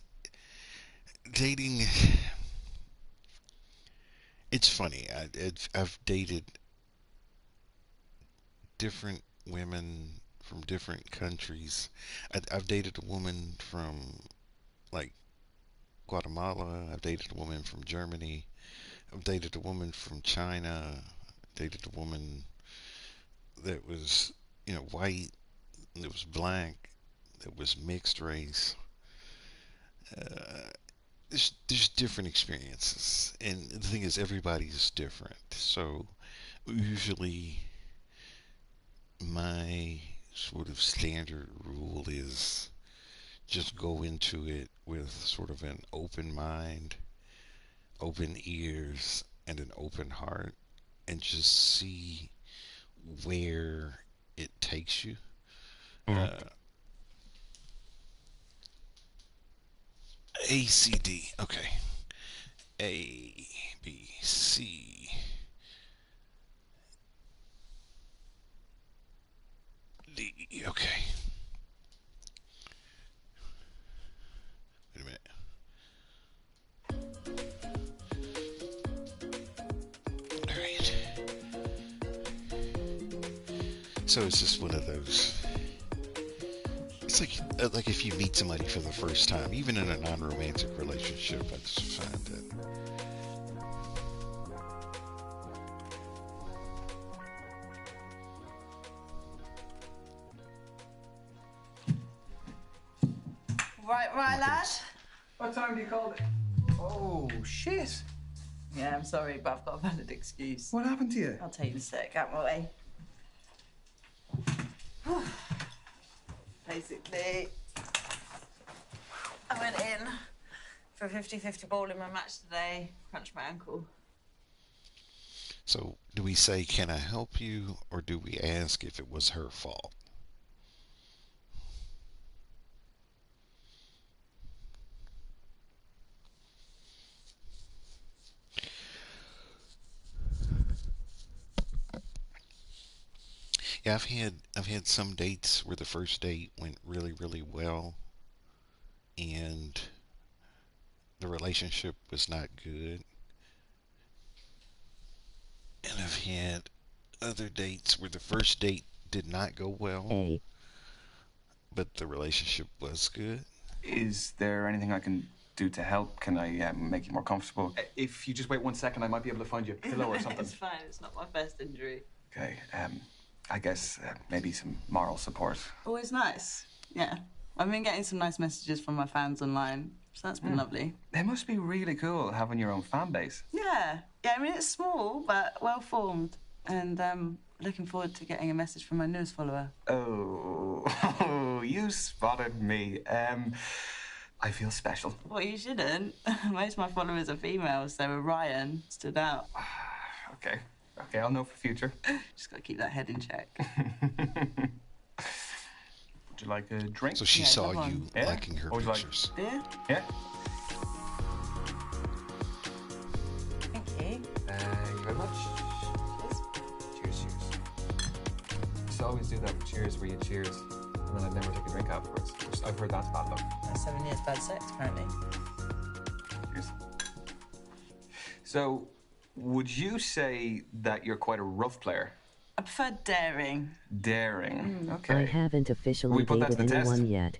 dating. It's funny. I've dated different women from different countries. I've dated a woman from like Guatemala. I've dated a woman from Germany. I've dated a woman from China. Dated a woman that was, white, that was black, that was mixed race. There's different experiences, and the thing is, everybody's different. So usually, my sort of standard rule is just go into it with sort of an open mind, open ears, and an open heart, and just see where it takes you. A, C, D. Okay. A, B, C, D. Okay. Wait a minute. All right. So it's just one of those. It's like if you meet somebody for the first time, even in a non-romantic relationship, I just find that. Right, lad. What time do you call it? Oh, shit. Yeah, I'm sorry, but I've got a valid excuse. What happened to you? I'll tell you in a sec. Out my way. Basically, I went in for a 50-50 ball in my match today, crunched my ankle. So, do we say, can I help you, or do we ask if it was her fault? Yeah, I've had some dates where the first date went really, really well, and the relationship was not good. And I've had other dates where the first date did not go well, but the relationship was good. Is there anything I can do to help? Can I make you more comfortable? If you just wait 1 second, I might be able to find you a pillow or something. It's fine. It's not my first injury. Okay. I guess maybe some moral support. Always nice. Yeah. I've been getting some nice messages from my fans online, so that's been lovely. It must be really cool having your own fan base. Yeah. Yeah, I mean, it's small, but well-formed. And looking forward to getting a message from my newest follower. Oh, you spotted me. I feel special. Well, you shouldn't. Most of my followers are females, so Orion stood out. Okay. Okay, I'll know for future. Just gotta keep that head in check. Would you like a drink? So she Yeah, saw come on. you Yeah? liking her Or would you like- pictures. Beer? Yeah? Thank you. Thank you very much. Cheers, cheers. I used to always do that with cheers where you cheers, and then I'd never take a drink afterwards. I've heard that's bad luck. That's 7 years bad sex, apparently. Cheers. So, would you say that you're quite a rough player? I prefer daring. Daring. I Okay. haven't officially We put that to dated the test. anyone yet. Do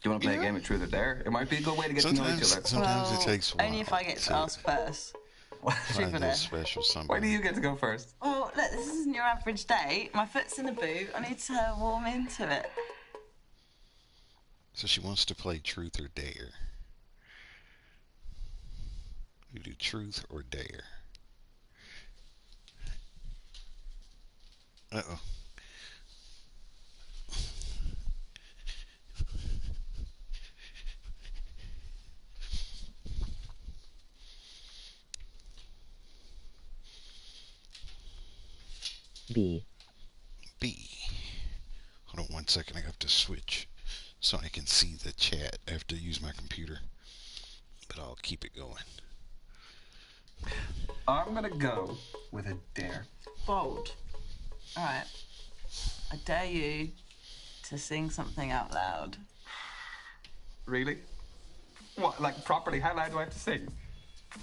you want to play a game of truth or dare? It might be a good way to get to know each other. Sometimes Well, it takes a while. only if I get to ask first. Truth or Find dare? a special Why somebody. do you get to go first? Well, look, this isn't your average date. My foot's in the boot. I need to warm into it. So she wants to play truth or dare. You do truth or dare. Uh-oh. B. B. Hold on 1 second. I have to switch so I can see the chat. I have to use my computer. But I'll keep it going. I'm gonna go with a dare. Bold. All right. I dare you to sing something out loud. Really? What, like properly? How loud do I have to sing?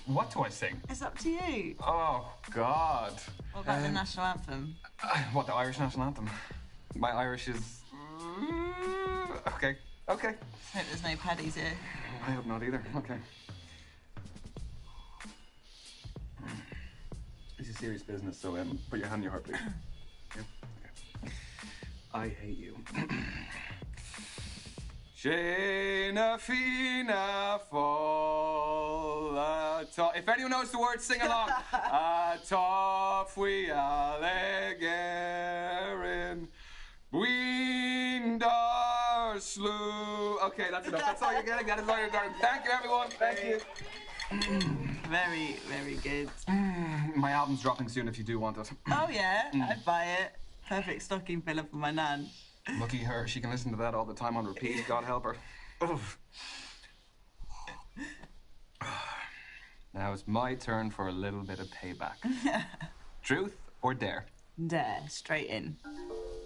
What do I sing? It's up to you. Oh, God. What about the national anthem? What, the Irish national anthem? My Irish is... Okay, okay. Hope there's no paddies here. I hope not either. Okay. This is serious business, so put your hand on your heart, please. Yeah? Okay. I hate you. Shana Fina fall. If anyone knows the words, sing along. Toff we allegerin. Winder slew. Okay, that's enough. That's all you're getting. That is all you're getting. Thank you, everyone. Thank you. Very, very good. My album's dropping soon if you do want it. Oh, yeah, I'd buy it. Perfect stocking filler for my nan. Lucky her. She can listen to that all the time on repeat. God help her. Oof. Now it's my turn for a little bit of payback. Truth or dare? Dare, straight in.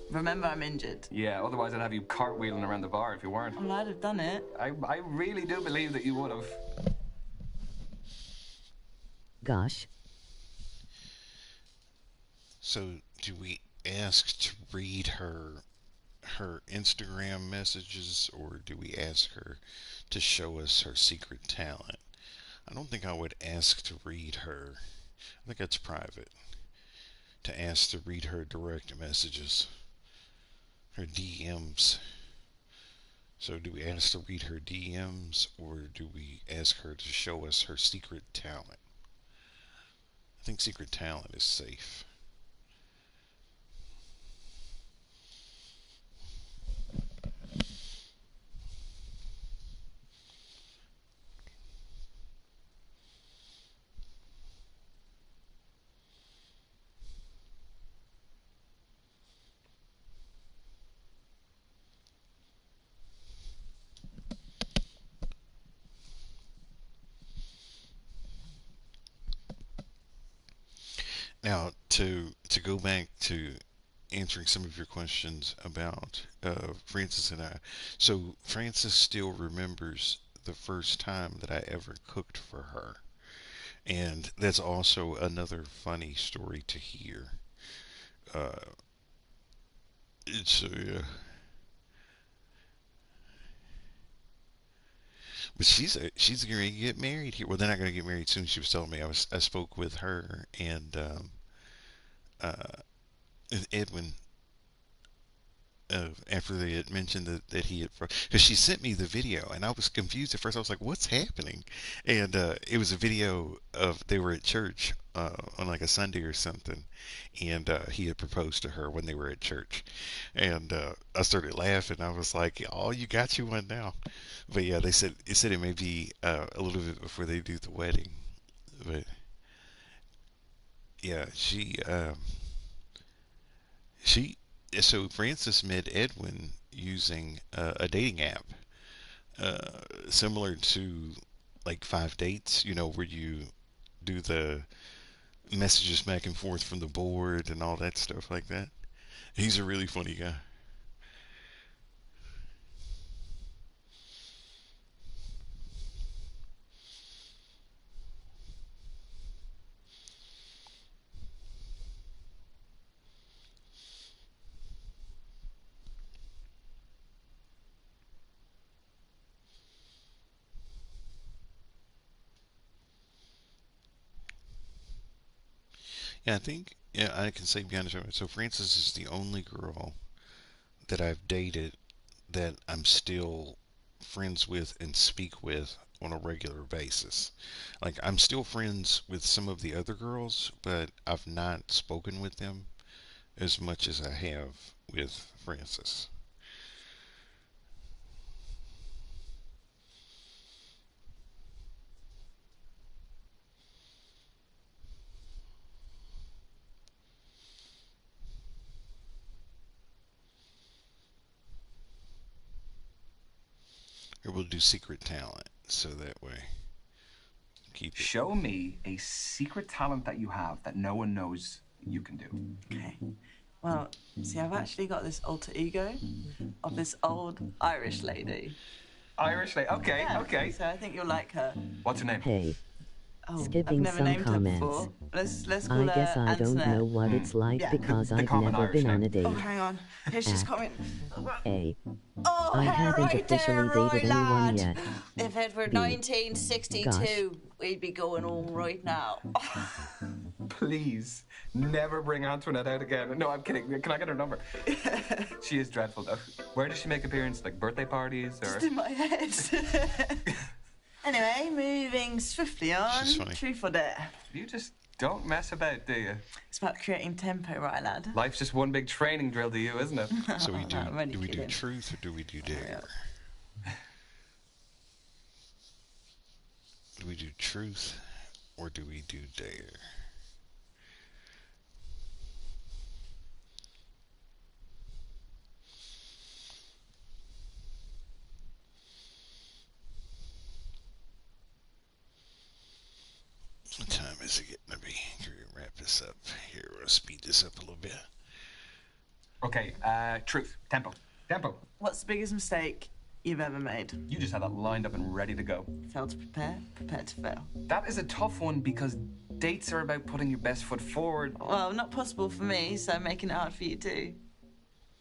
Remember, I'm injured. Yeah, otherwise I'd have you cartwheeling around the bar if you weren't. Well, I'd have done it. I really do believe that you would have. Gosh. So do we ask to read her Instagram messages, or do we ask her to show us her secret talent? I don't think I would ask to read her. I think that's private. To ask to read her direct messages, her DMs. So do we ask to read her DMs, or do we ask her to show us her secret talent? I think secret talent is safe. Now, to go back to answering some of your questions about Francis and I. So Francis still remembers the first time that I ever cooked for her. And that's also another funny story to hear. But she's going to get married here. Well, they're not going to get married soon. She was telling me. I spoke with her and Edwin after they had mentioned that he had, because she sent me the video and I was confused at first. I was like, "What's happening?" And it was a video of they were at church on like a Sunday or something, and he had proposed to her when they were at church, and I started laughing. I was like, "Oh, you got you one now." But yeah, they said it may be a little bit before they do the wedding, but Yeah, she, so Francis met Edwin using a dating app, similar to like 5 dates, where you do the messages back and forth from the board and all that stuff like that. He's a really funny guy. Yeah, I think, yeah, I can say beyond a shadow. So Frances is the only girl that I've dated that I'm still friends with and speak with on a regular basis. Like, I'm still friends with some of the other girls, but I've not spoken with them as much as I have with Frances. Or we'll do secret talent, so that way keep it. Show me a secret talent that you have that no one knows you can do. Okay. Well, see, I've actually got this alter ego of this old Irish lady. Irish lady. Okay, Yeah, okay. So I think you'll like her. What's her name? Hey, Oh, Skipping I've never some named her comments. before. Let's call I her guess I don't Antoinette. know what it's like Yeah. because The I've common never Irish been on name. a date. Oh, hang on. Here she's Ah. coming. A. Oh, I haven't right officially there, right, dated anyone lad. yet. If it were B. 1962, we'd be going home right now. Please, never bring Antoinette out again. No, I'm kidding. Can I get her number? She is dreadful, though. Where does she make appearances? Like birthday parties or? Just in my head. Anyway, moving swiftly on. She's funny. Truth or dare? You just don't mess about, do you? It's about creating tempo, right, lad? Life's just one big training drill to you, isn't it? So we No, I'm only do we do kidding. truth or do we do dare? Do we do truth or do we do dare? What time is it getting to be? Can we wrap this up here? We'll speed this up a little bit. Okay, truth. Tempo. Tempo. What's the biggest mistake you've ever made? You just had that lined up and ready to go. Fail to prepare, prepare to fail. That is a tough one because dates are about putting your best foot forward. Well, not possible for me, so making it hard for you too.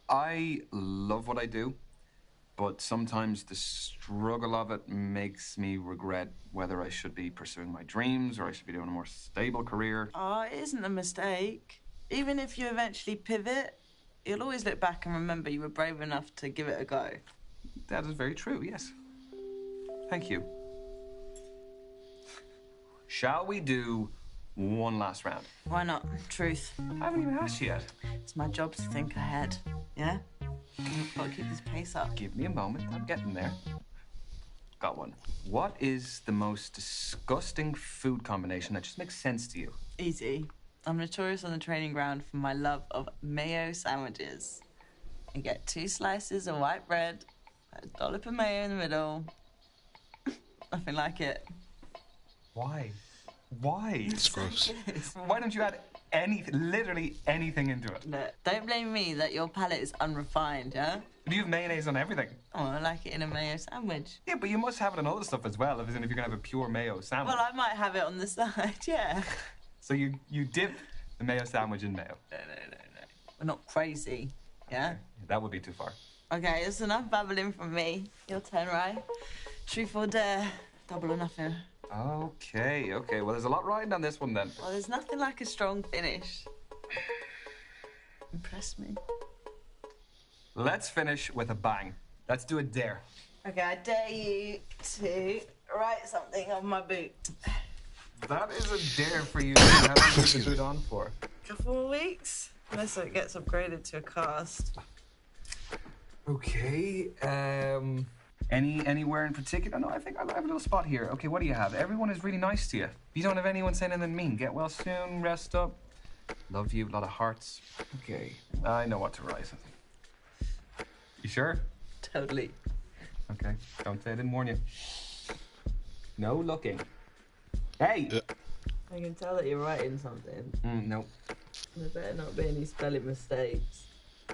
I love what I do, but sometimes the struggle of it makes me regret whether I should be pursuing my dreams or I should be doing a more stable career. Oh, it isn't a mistake. Even if you eventually pivot, you'll always look back and remember you were brave enough to give it a go. That is very true, yes. Thank you. Shall we do one last round? Why not? Truth. I haven't even asked you yet. It's my job to think ahead. Yeah? I've got to keep this pace up. Give me a moment, I'm getting there. Got one. What is the most disgusting food combination that just makes sense to you? Easy. I'm notorious on the training ground for my love of mayo sandwiches. You get 2 slices of white bread, a dollop of mayo in the middle. Nothing like it. Why? Why? It's gross. Why don't you add anything, literally anything into it? Look, don't blame me that your palate is unrefined, yeah? Do you have mayonnaise on everything? Oh, I like it in a mayo sandwich. Yeah, but you must have it on other stuff as well, as in if you're gonna have a pure mayo sandwich. Well, I might have it on the side, yeah. So you dip the mayo sandwich in mayo. No. We're not crazy, yeah? That would be too far. Okay, it's enough babbling from me. Your turn, right? Truth or dare? Double or nothing. Okay. Well, there's a lot riding on this one then. Well, there's nothing like a strong finish. Impress me. Let's finish with a bang. Let's do a dare. Okay, I dare you to write something on my boot. That is a dare for you. How long is the boot on for? Couple more weeks, unless it gets upgraded to a cast. Okay. Anywhere in particular? No, I think I have a little spot here. Okay, what do you have? Everyone is really nice to you. You don't have anyone saying anything mean. Get well soon, rest up. Love you, a lot of hearts. Okay, I know what to write. You sure? Totally. Okay, don't say I didn't warn you. No looking. Hey! I can tell that you're writing something. No. There better not be any spelling mistakes.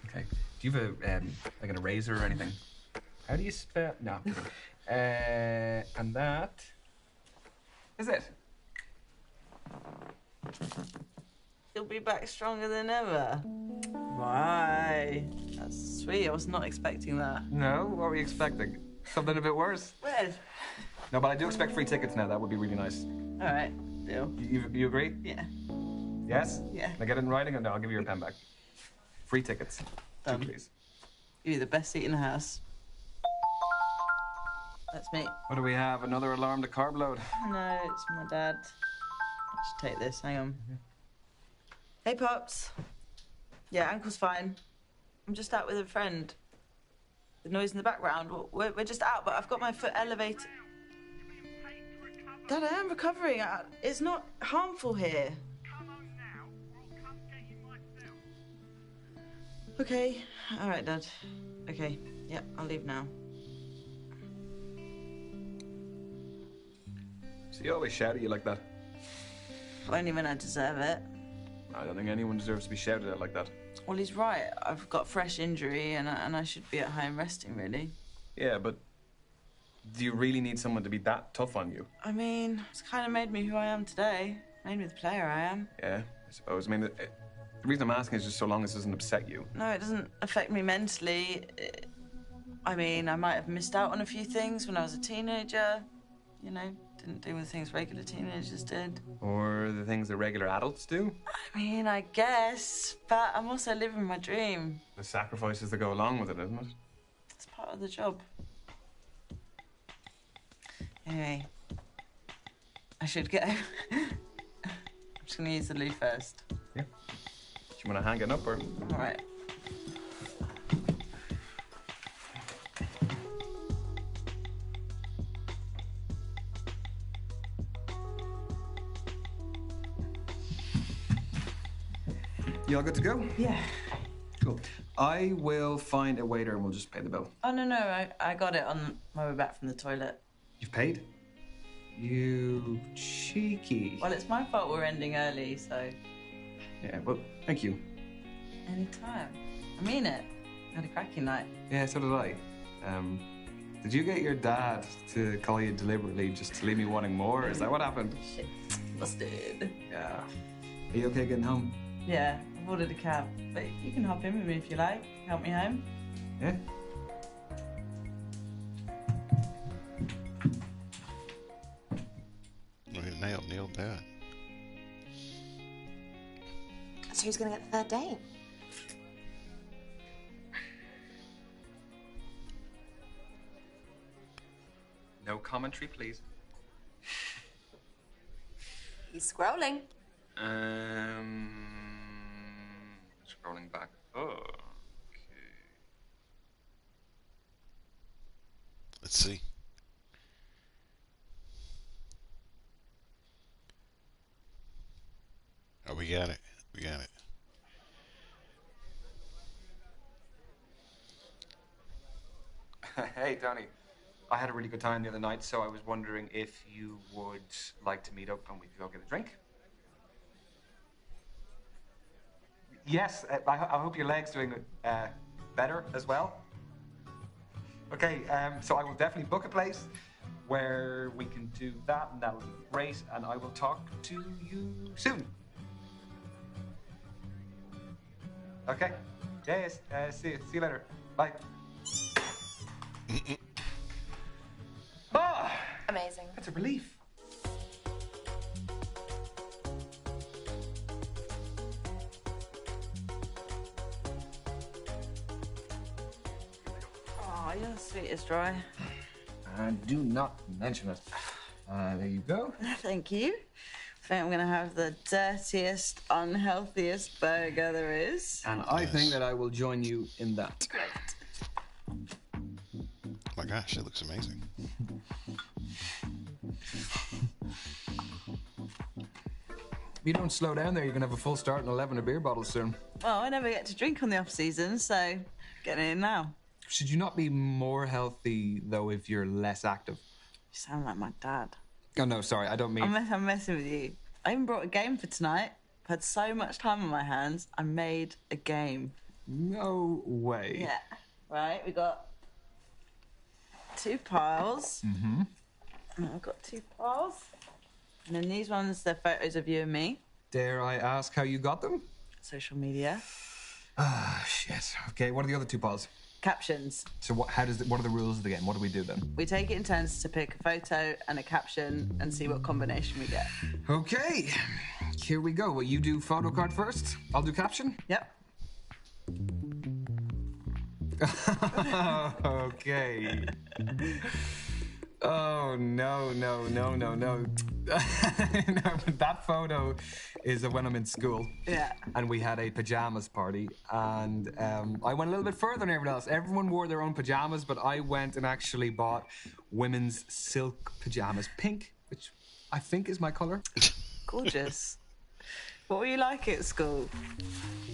Okay. Do you have a like an eraser or anything? How do you spell? No. And that is it. You'll be back stronger than ever. Why? That's sweet. I was not expecting that. No, what were you expecting? Something a bit worse? Red. No, but I do expect free tickets now. That would be really nice. All right. Deal. You agree? Yeah. Yes? Yeah. I get it in writing, and no, I'll give you your pen back. Free tickets. Two, please. You're the best seat in the house. That's me. What do we have? Another alarm to carb load? No, it's my dad. I should take this. Hang on. Hey, Pops. Yeah, Uncle's fine. I'm just out with a friend. The noise in the background. We're just out, but I've got my foot elevated. Dad, I am recovering. It's not harmful here. Okay. All right, Dad. Okay. Yep, I'll leave now. So you always shout at you like that? Only when I deserve it. I don't think anyone deserves to be shouted at like that. Well, he's right. I've got a fresh injury and I should be at home resting, really. Yeah, but do you really need someone to be that tough on you? I mean, it's kind of made me who I am today. Made me the player I am. Yeah, I suppose. I mean, the reason I'm asking is just so long as it doesn't upset you. No, it doesn't affect me mentally. I mean, I might have missed out on a few things when I was a teenager. You know, didn't do the things regular teenagers did. Or the things that regular adults do? I mean, I guess, but I'm also living my dream. The sacrifices that go along with it, isn't it? It's part of the job. Anyway, I should go. I'm just gonna use the loo first. Yeah. Do you want to hang it up or? All right. You all good to go? Yeah. Cool. I will find a waiter and we'll just pay the bill. Oh, no, I got it on my way back from the toilet. You've paid? You cheeky. Well, it's my fault we're ending early, so... Yeah, well, thank you. Anytime. I mean it. Had a cracking night. Yeah, so did I. Did you get your dad to call you deliberately just to leave me wanting more? Is that what happened? Shit. Busted. Yeah. Are you okay getting home? Yeah, I've ordered a cab, but you can hop in with me if you like. Help me home. Yeah? Nailed that. So who's going to get the third date? No commentary, please. He's scrolling. Scrolling back. Oh, okay. Let's see. Oh, we got it. We got it. Hey, Tony. I had a really good time the other night, so I was wondering if you would like to meet up and we could go get a drink. Yes, I hope your leg's doing better as well. Okay, so I will definitely book a place where we can do that, and that will be great, and I will talk to you soon. Okay? Yes, see you later. Bye. Ah! Amazing. That's a relief. Oh, you're the sweetest, Roy. And do not mention it. There you go. Thank you. I think I'm gonna have the dirtiest, unhealthiest burger there is. And I think that I will join you in that. Great. Oh my gosh, it looks amazing. If you don't slow down there, you're gonna have a full start and 11 of beer bottles soon. Well, I never get to drink on the off season, so getting in now. Should you not be more healthy, though, if you're less active? You sound like my dad. Oh, no, sorry, I don't mean... I'm messing with you. I even brought a game for tonight. I've had so much time on my hands, I made a game. No way. Yeah. Right, we got 2 piles. Mm-hmm. And I've got 2 piles. And then these ones, they're photos of you and me. Dare I ask how you got them? Social media. Ah, shit. Okay, what are the other 2 piles? Captions. So what are the rules of the game? What do we do then? We take it in turns to pick a photo and a caption and see what combination we get. Okay, here we go. Will you do photo card first? I'll do caption? Yep. Okay. Oh, no. No, that photo is of when I'm in school. Yeah. And we had a pajamas party. And I went a little bit further than everyone else. Everyone wore their own pajamas, but I went and actually bought women's silk pajamas. Pink, which I think is my color. Gorgeous. What were you like at school?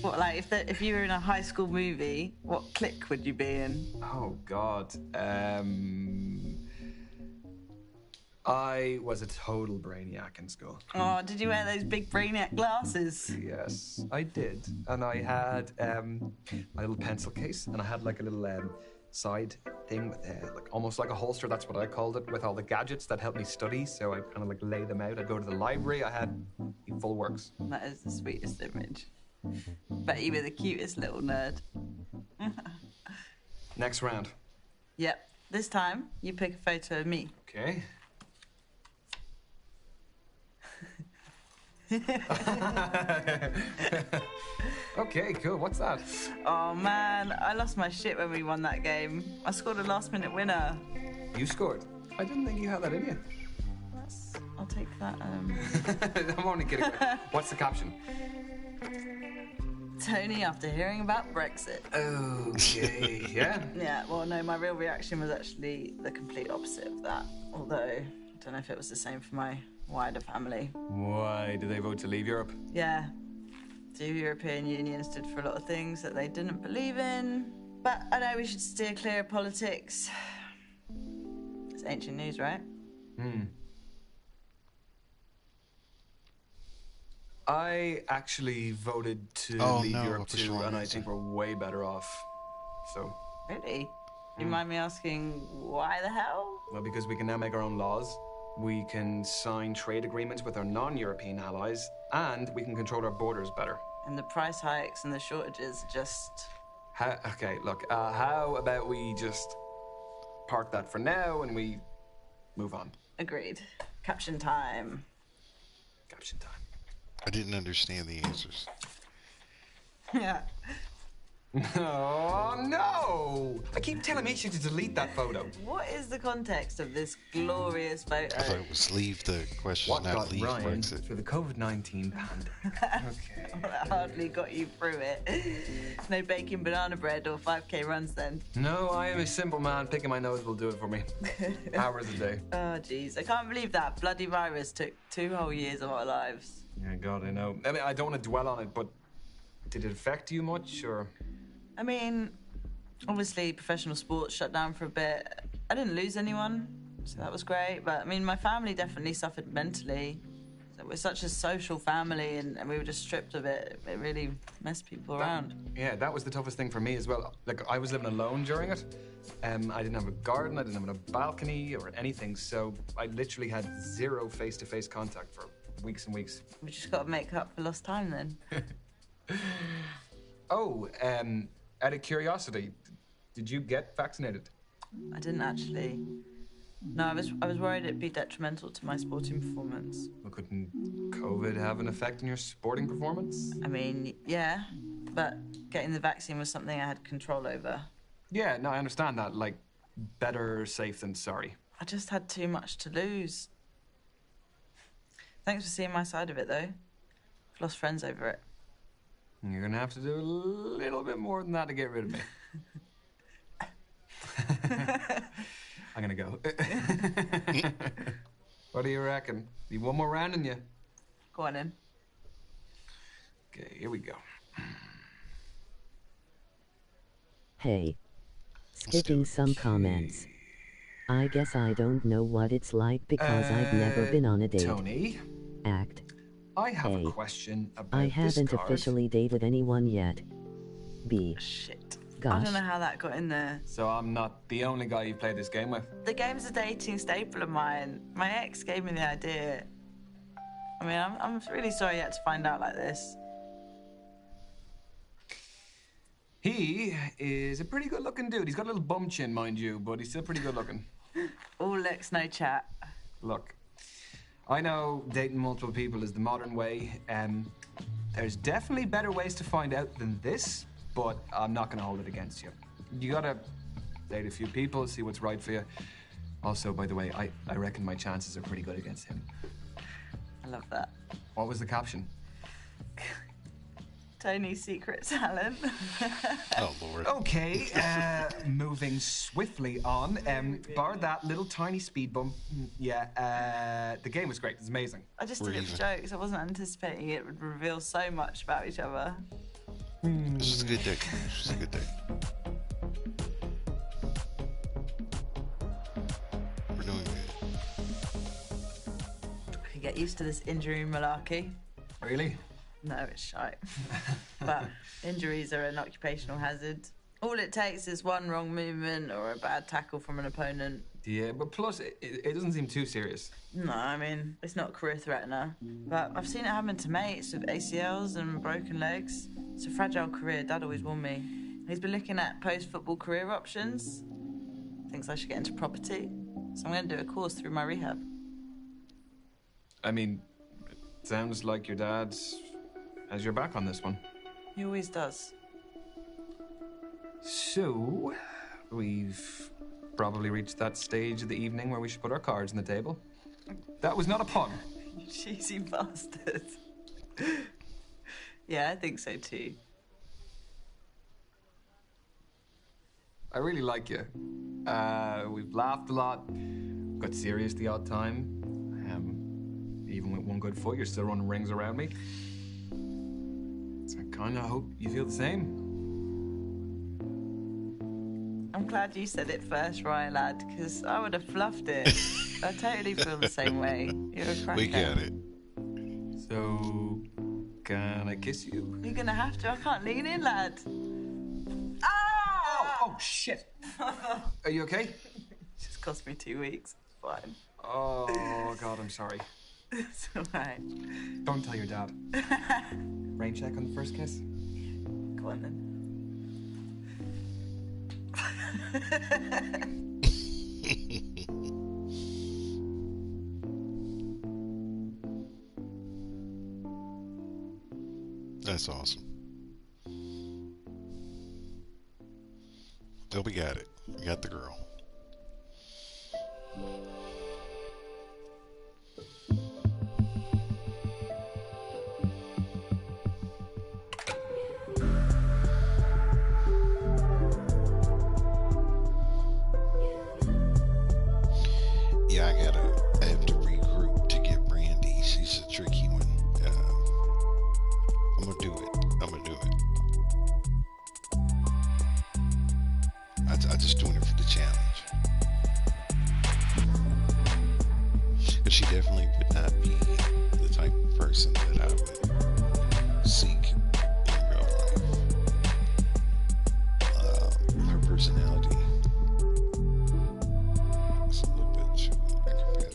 What, like, if you were in a high school movie, what clique would you be in? Oh, God. I was a total brainiac in school. Oh, did you wear those big brainiac glasses? Yes, I did. And I had my little pencil case, and I had like a little side thing with like almost like a holster. That's what I called it, with all the gadgets that helped me study. So I kind of like lay them out. I'd go to the library. I had full works. That is the sweetest image. Bet you were the cutest little nerd. Next round. Yep. This time, you pick a photo of me. Okay. Okay, cool. What's that? Oh, man. I lost my shit when we won that game. I scored a last-minute winner. You scored? I didn't think you had that in you. I'll take that. I'm only kidding. What's the caption? Tony, after hearing about Brexit. Okay, yeah? Yeah, well, no, my real reaction was actually the complete opposite of that. Although, I don't know if it was the same for my wider family. Why did they vote to leave Europe? Yeah. The European Union stood for a lot of things that they didn't believe in. But I know we should steer clear of politics. It's ancient news, right? I actually voted to leave Europe too, and I think we're way better off. So. Really? Do you mind me asking why the hell? Well, because we can now make our own laws. We can sign trade agreements with our non-European allies, and we can control our borders better. And the price hikes and the shortages just... Okay, look, how about we just park that for now and we move on? Agreed. Caption time. Caption time. I didn't understand the answers. Yeah. Oh, no! I keep telling Misha to delete that photo. What is the context of this glorious photo? I thought it was leave the question, What not got leave Ryan Brexit. through the COVID-19 pandemic? Okay. Well, that hardly got you through it. No baking banana bread or 5K runs then. No, I am a simple man. Picking my nose will do it for me. Hours a day. Oh, jeez. I can't believe that bloody virus took 2 whole years of our lives. Yeah, God, I know. I mean, I don't want to dwell on it, but did it affect you much, or...? I mean, obviously professional sports shut down for a bit. I didn't lose anyone, so that was great. But I mean, my family definitely suffered mentally. So we're such a social family, and we were just stripped of it. It really messed people around. Yeah, that was the toughest thing for me as well. Like, I was living alone during it. I didn't have a garden, I didn't have a balcony or anything, so I literally had 0 face-to-face contact for weeks and weeks. We just got to make up for lost time then. Oh, out of curiosity, did you get vaccinated? I didn't actually. No, I was worried it'd be detrimental to my sporting performance. Well, couldn't COVID have an effect on your sporting performance? I mean, yeah, but getting the vaccine was something I had control over. Yeah, no, I understand that. Like, better safe than sorry. I just had too much to lose. Thanks for seeing my side of it, though. I've lost friends over it. You're gonna have to do a little bit more than that to get rid of me. I'm gonna go. What do you reckon? Need one more round in you? Go on in. Okay, here we go. Hey. Skipping some comments. I guess I don't know what it's like because I've never been on a date. Tony, Act. I have A. a question about I this haven't card. officially dated anyone yet. B. Shit. I Gosh. don't know how that got in there. So I'm not the only guy you played this game with. The game's a dating staple of mine. My ex gave me the idea. I mean, I'm really sorry you had to find out like this. He is a pretty good-looking dude. He's got a little bum chin, mind you, but he's still pretty good-looking. All looks, no chat. Look, I know dating multiple people is the modern way. There's definitely better ways to find out than this, but I'm not going to hold it against you. You gotta date a few people, see what's right for you. Also, by the way, I reckon my chances are pretty good against him. I love that. What was the caption? Tony's secret talent. Oh, Lord. Okay, moving swiftly on. Bar that little tiny speed bump. The game was great. It's amazing. I just did it for jokes. I wasn't anticipating it would reveal so much about each other. This is a good day. This is a good day. We're doing good. I can get used to this injury malarkey. Really? No, it's shite. But injuries are an occupational hazard. All it takes is one wrong movement or a bad tackle from an opponent. Yeah, but plus, it doesn't seem too serious. No, I mean, it's not a career threatener. But I've seen it happen to mates with ACLs and broken legs. It's a fragile career, Dad always warned me. He's been looking at post-football career options. Thinks I should get into property. So I'm going to do a course through my rehab. I mean, it sounds like your dad has your back on this one. He always does. So, we've probably reached that stage of the evening where we should put our cards on the table. That was not a pun. You cheesy bastard. Yeah, I think so too. I really like you. We've laughed a lot, got serious the odd time. Even with one good foot, you're still running rings around me. So I kind of hope you feel the same. I'm glad you said it first, right, lad, because I would have fluffed it. I totally feel the same way. You're a cracker. We got it. So, can I kiss you? You're gonna have to. I can't lean in, lad. Oh, shit. Are you okay? Just cost me 2 weeks. It's fine. Oh, God, I'm sorry. It's alright. Don't tell your dad. Rain check on the first kiss? Go on then. That's awesome. Oh, we got it. We got the girl. Yeah, I have to regroup to get Brandy. She's a tricky one. I'm gonna do it. I'm just doing it for the challenge. But she definitely would not be the type of person that I would seek in real life. Her personality is a little bit too incompatible.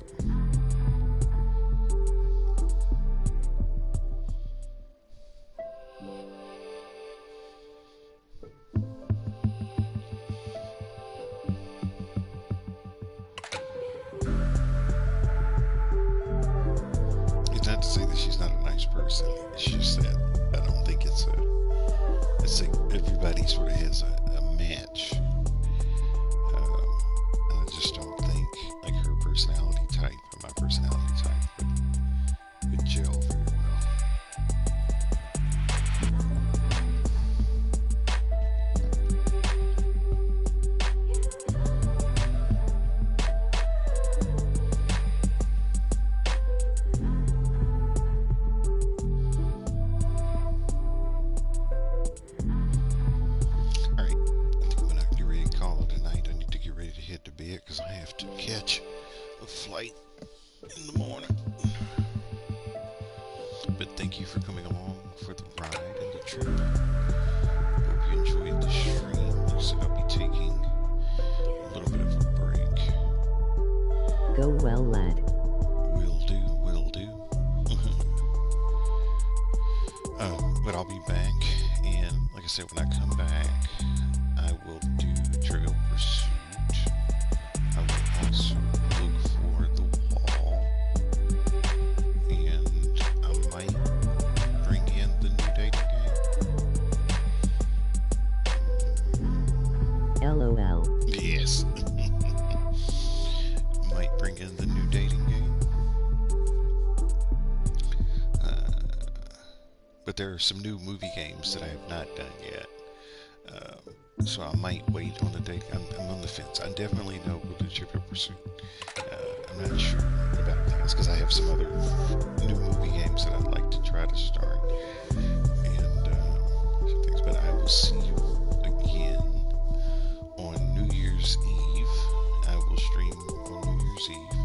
It's not to say that she's not a nice person. It's just that I don't think it's like everybody sort of has a match. And I just don't think like her personality type and my personality type would gel very well. have to catch a flight in the morning. But thank you for coming along for the ride and the trip. Hope you enjoyed the stream. So I'll be taking a little bit of a break. Go well, lad. Will do, will do. But I'll be back, and like I said, when I come back, I will do Trivial Pursuit. I will also look for the wall, and I might bring in the new dating game. LOL. Yes. Might bring in the new dating game. But there are some new movie games that I have not done yet. So I might wait on the date. I'm on the fence. I definitely know we'll do Trivial Pursuit. I'm not sure about anything else because I have some other new movie games that I'd like to try to start. And some things. But I will see you again on New Year's Eve. I will stream on New Year's Eve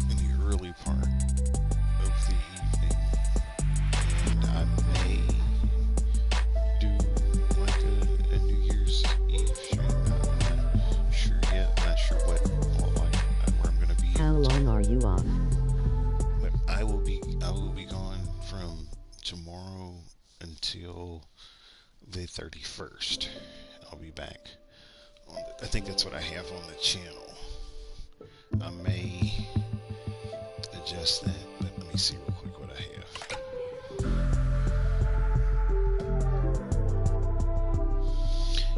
in the early part of the evening, and I may do like a New Year's Eve stream. I'm not sure yet. I'm not sure what where I'm going to be. How long are you off? But I will be gone from tomorrow until the 31st. I'll be back on I think that's what I have on the channel. I may adjust that, but let me see real quick what I have.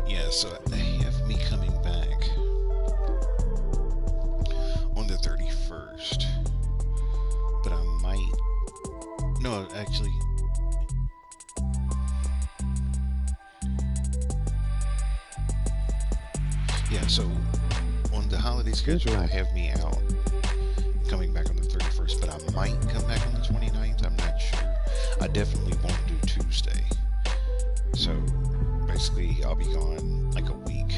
Yeah, so they have me coming back on the 31st, but I might, no, actually, yeah, so on the holiday schedule, I have me out coming back on the 31st, but I might come back on the 29th. I'm not sure. I definitely won't do Tuesday. So basically, I'll be gone like a week.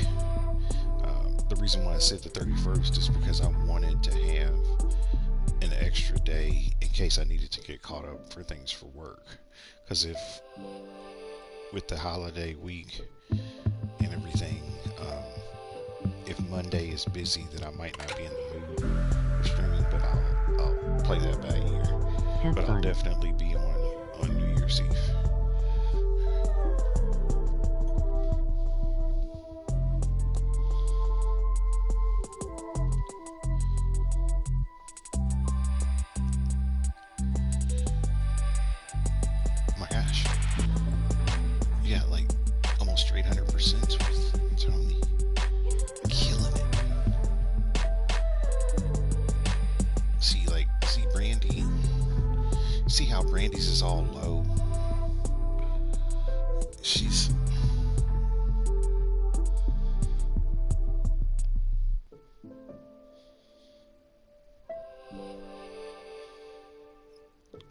The reason why I said the 31st is because I wanted to have an extra day in case I needed to get caught up for things for work. Because if with the holiday week and everything, if Monday is busy, then I might not be in the mood for streaming, but I'll play that by ear. But I'll definitely be on New Year's Eve. My gosh. Yeah, like almost 800% with Tony. Killing it. See Brandy. See how Brandy's is all low. She's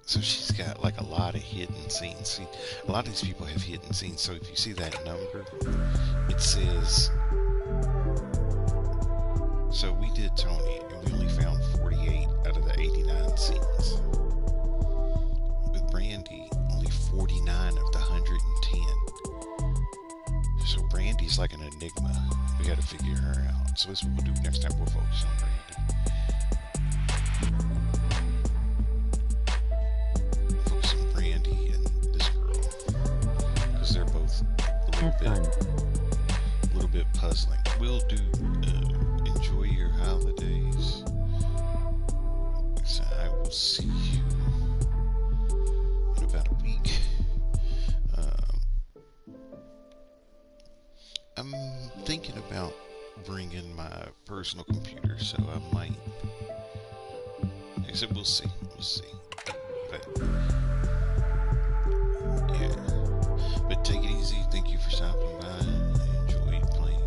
so she's got like a lot of hidden scenes. See, a lot of these people have hidden scenes. So if you see that number, it says. So we did Tony, and we only found 48 out of the 89 scenes. With Brandy, only 49 of the 110. So Brandy's like an enigma. We got to figure her out. So that's what we'll do next time. We'll focus on Brandy. Focus on Brandy and this girl, because they're both a little bit puzzling. We'll do. Enjoy your holidays. So I will see you in about a week. I'm thinking about bringing my personal computer, so I might. Except we'll see. We'll see. But yeah. But take it easy. Thank you for stopping by. I enjoyed playing.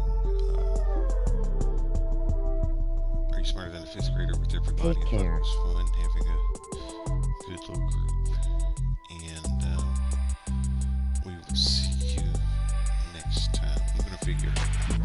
Smarter than a 5th grader with everybody. Take care. It was fun having a good little group. And we will see you next time. I'm going to figure it out.